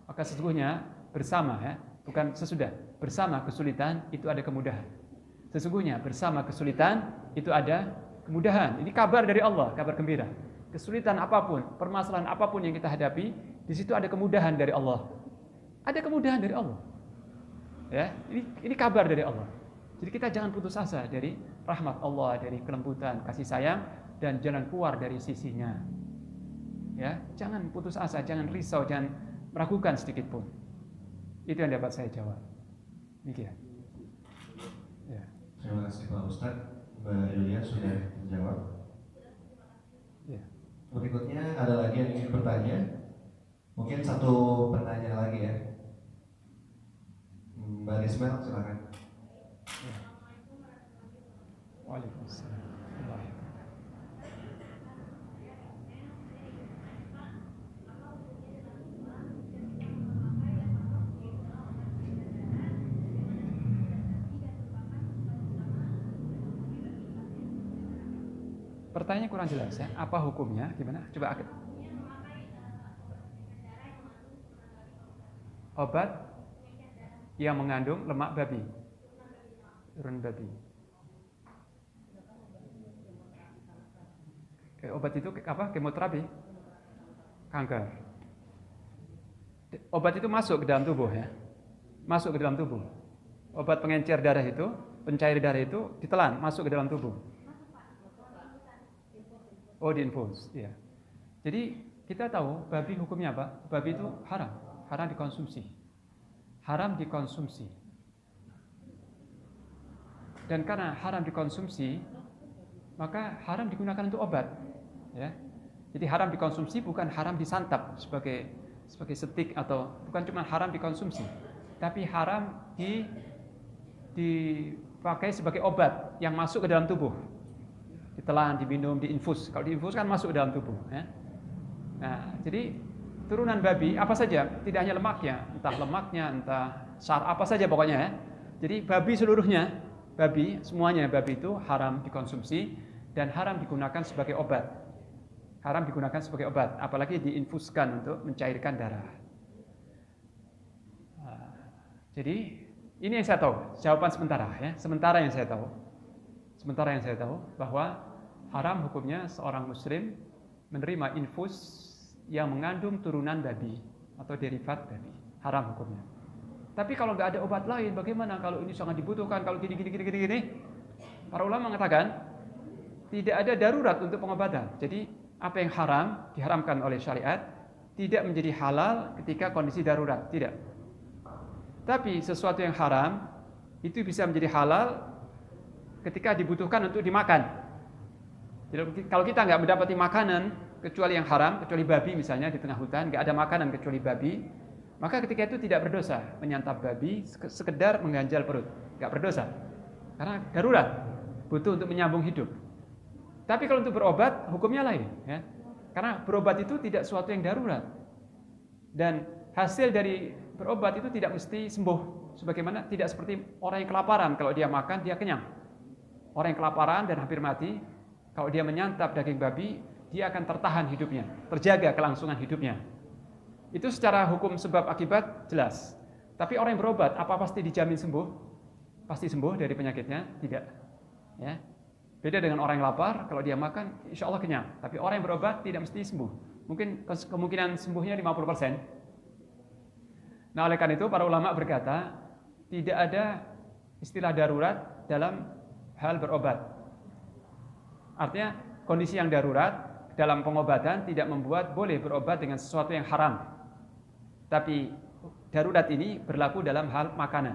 Maka sesungguhnya bersama, ya, bukan sesudah, bersama kesulitan itu ada kemudahan. Sesungguhnya bersama kesulitan itu ada kemudahan. Ini kabar dari Allah, kabar gembira. Kesulitan apapun, permasalahan apapun yang kita hadapi, di situ ada kemudahan dari Allah. Ada kemudahan dari Allah. Ya, ini kabar dari Allah. Jadi kita jangan putus asa dari rahmat Allah, dari kelembutan, kasih sayang, dan jalan keluar dari sisinya. Ya, jangan putus asa, jangan risau, jangan meragukan sedikit pun. Itu yang dapat saya jawab. Demikian. Ya. Terima kasih Pak Ustadz. Mbak Yulia sudah menjawab. Ya. Berikutnya ada lagi yang ingin bertanya. Mungkin satu pertanyaan lagi, ya. Mbak Ismail, silakan. Ya. Waalaikumsalam. Pertanyaannya kurang jelas, ya. Apa hukumnya? Gimana? Coba akid. Obat yang mengandung lemak babi, urun babi. Obat itu apa? Kemoterapi, kanker. Obat itu masuk ke dalam tubuh, ya. Masuk ke dalam tubuh. Obat pengencer darah itu, pencair darah itu ditelan, masuk ke dalam tubuh. Oh, diinfus, ya. Jadi kita tahu babi hukumnya apa? Babi itu haram dikonsumsi. Haram dikonsumsi. Dan karena haram dikonsumsi, maka haram digunakan untuk obat, ya. Jadi haram dikonsumsi bukan haram disantap sebagai steak, atau bukan cuma haram dikonsumsi, tapi haram dipakai sebagai obat yang masuk ke dalam tubuh. Ditelan, diminum, diinfus. Kalau diinfus kan masuk ke dalam tubuh, ya. Nah, jadi turunan babi apa saja, tidak hanya lemaknya, entah sar apa saja pokoknya, ya. Jadi babi seluruhnya, semuanya babi itu haram dikonsumsi dan haram digunakan sebagai obat. Haram digunakan sebagai obat, apalagi diinfuskan untuk mencairkan darah. Jadi ini yang saya tahu, jawaban sementara ya. Sementara yang saya tahu bahwa haram hukumnya seorang muslim menerima infus yang mengandung turunan babi atau derivat babi. Haram hukumnya. Tapi kalau nggak ada obat lain, bagaimana kalau ini sangat dibutuhkan, kalau gini. Para ulama mengatakan tidak ada darurat untuk pengobatan. Jadi apa yang haram diharamkan oleh syariat tidak menjadi halal ketika kondisi darurat, tidak. Tapi sesuatu yang haram itu bisa menjadi halal ketika dibutuhkan untuk dimakan. Jadi kalau kita nggak mendapati makanan kecuali yang haram, kecuali babi misalnya di tengah hutan, nggak ada makanan kecuali babi, maka ketika itu tidak berdosa menyantap babi sekedar mengganjal perut, nggak berdosa, karena darurat, butuh untuk menyambung hidup. Tapi kalau untuk berobat hukumnya lain, ya, karena berobat itu tidak sesuatu yang darurat dan hasil dari berobat itu tidak mesti sembuh, sebagaimana tidak seperti orang yang kelaparan, kalau dia makan dia kenyang. Orang yang kelaparan dan hampir mati, kalau dia menyantap daging babi, dia akan tertahan hidupnya, terjaga kelangsungan hidupnya. Itu secara hukum sebab akibat jelas. Tapi orang yang berobat, apa pasti dijamin sembuh? Pasti sembuh dari penyakitnya? Tidak. Ya. Beda dengan orang yang lapar, kalau dia makan, insya Allah kenyang. Tapi orang yang berobat tidak mesti sembuh. Mungkin kemungkinan sembuhnya 50%. Nah, oleh karena itu para ulama berkata, tidak ada istilah darurat dalam hal berobat. Artinya kondisi yang darurat dalam pengobatan tidak membuat boleh berobat dengan sesuatu yang haram. Tapi darurat ini berlaku dalam hal makanan.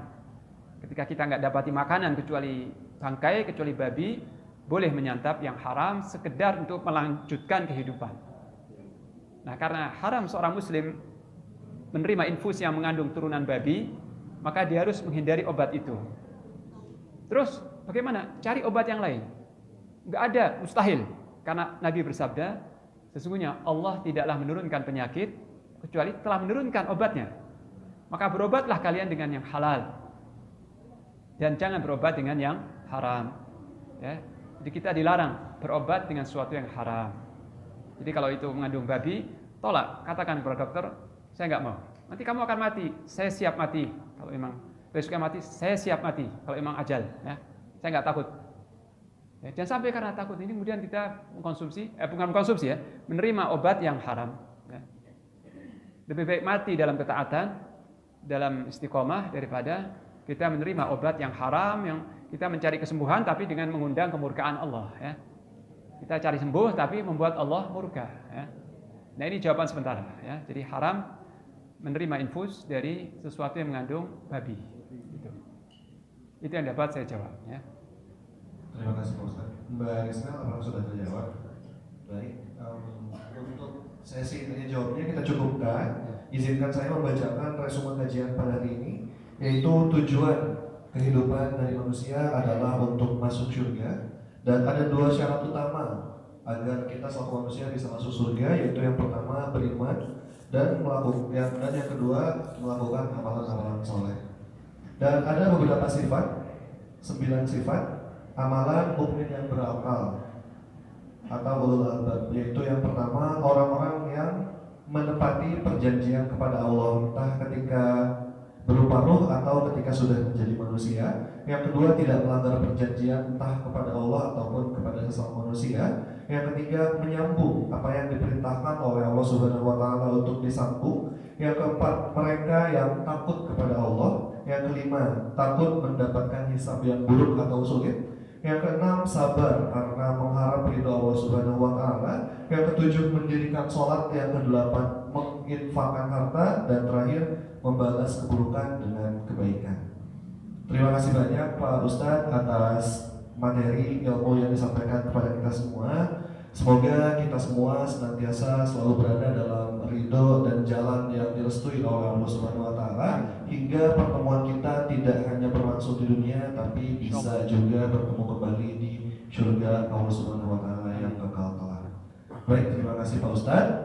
Ketika kita nggak dapati makanan kecuali bangkai, kecuali babi, boleh menyantap yang haram sekedar untuk melanjutkan kehidupan. Nah, karena haram seorang muslim menerima infus yang mengandung turunan babi, maka dia harus menghindari obat itu. Terus bagaimana? Cari obat yang lain. Nggak ada, mustahil. Karena Nabi bersabda, sesungguhnya Allah tidaklah menurunkan penyakit kecuali telah menurunkan obatnya. Maka berobatlah kalian dengan yang halal dan jangan berobat dengan yang haram. Ya. Jadi kita dilarang berobat dengan sesuatu yang haram. Jadi kalau itu mengandung babi, tolak. Katakan kepada dokter, saya nggak mau. Nanti kamu akan mati. Saya siap mati. Kalau memang resikonya mati, saya siap mati. Kalau memang ajal, ya. Saya nggak takut. Ya, jangan sampai karena takut ini kemudian kita bukan mengkonsumsi ya, menerima obat yang haram. Ya. Lebih baik mati dalam ketaatan, dalam istiqomah daripada kita menerima obat yang haram, yang kita mencari kesembuhan tapi dengan mengundang kemurkaan Allah. Ya. Kita cari sembuh tapi membuat Allah murka. Ya. Nah ini jawaban sementara. Ya. Jadi haram menerima infus dari sesuatu yang mengandung babi. Itu yang dapat saya jawab. Ya. Terima kasih Pak Ustaz. Mbak Rizka, apakah sudah terjawab? Baik, untuk sesi tanya jawabnya kita cukupkan. Izinkan saya membacakan resume kajian pada hari ini, yaitu tujuan kehidupan dari manusia adalah untuk masuk surga, dan ada dua syarat utama agar kita selaku manusia bisa masuk surga, yaitu yang pertama beriman dan yang kedua melakukan amalan-amalan soleh. Dan ada beberapa sifat, 9 sifat amalan mukmin yang berakal atau ulul albab, yaitu yang pertama orang-orang yang menepati perjanjian kepada Allah, entah ketika berupa ruh atau ketika sudah menjadi manusia. Yang kedua tidak melanggar perjanjian entah kepada Allah ataupun kepada sesama manusia. Yang ketiga menyambung apa yang diperintahkan oleh Allah Subhanahu wa taala untuk disambung. Yang keempat mereka yang takut kepada Allah. Yang kelima takut mendapatkan hisab yang buruk atau sulit. Yang keenam sabar karena mengharap ridho Allah Subhanahu wa taala. Yang ketujuh mendirikan sholat. Yang kedelapan menginfakkan harta. Dan terakhir membalas keburukan dengan kebaikan. Terima kasih banyak Pak Ustadz atas materi ilmu yang disampaikan kepada kita semua. Semoga kita semua senantiasa selalu berada dalam ridho dan jalan yang direstui oleh Allah Subhanahu wa taala, hingga pertemuan kita tidak hanya berlangsung di dunia tapi bisa juga bertemu kembali di surga Allah Subhanahu wa taala yang kekal kelak. Baik, terima kasih Pak Ustadz.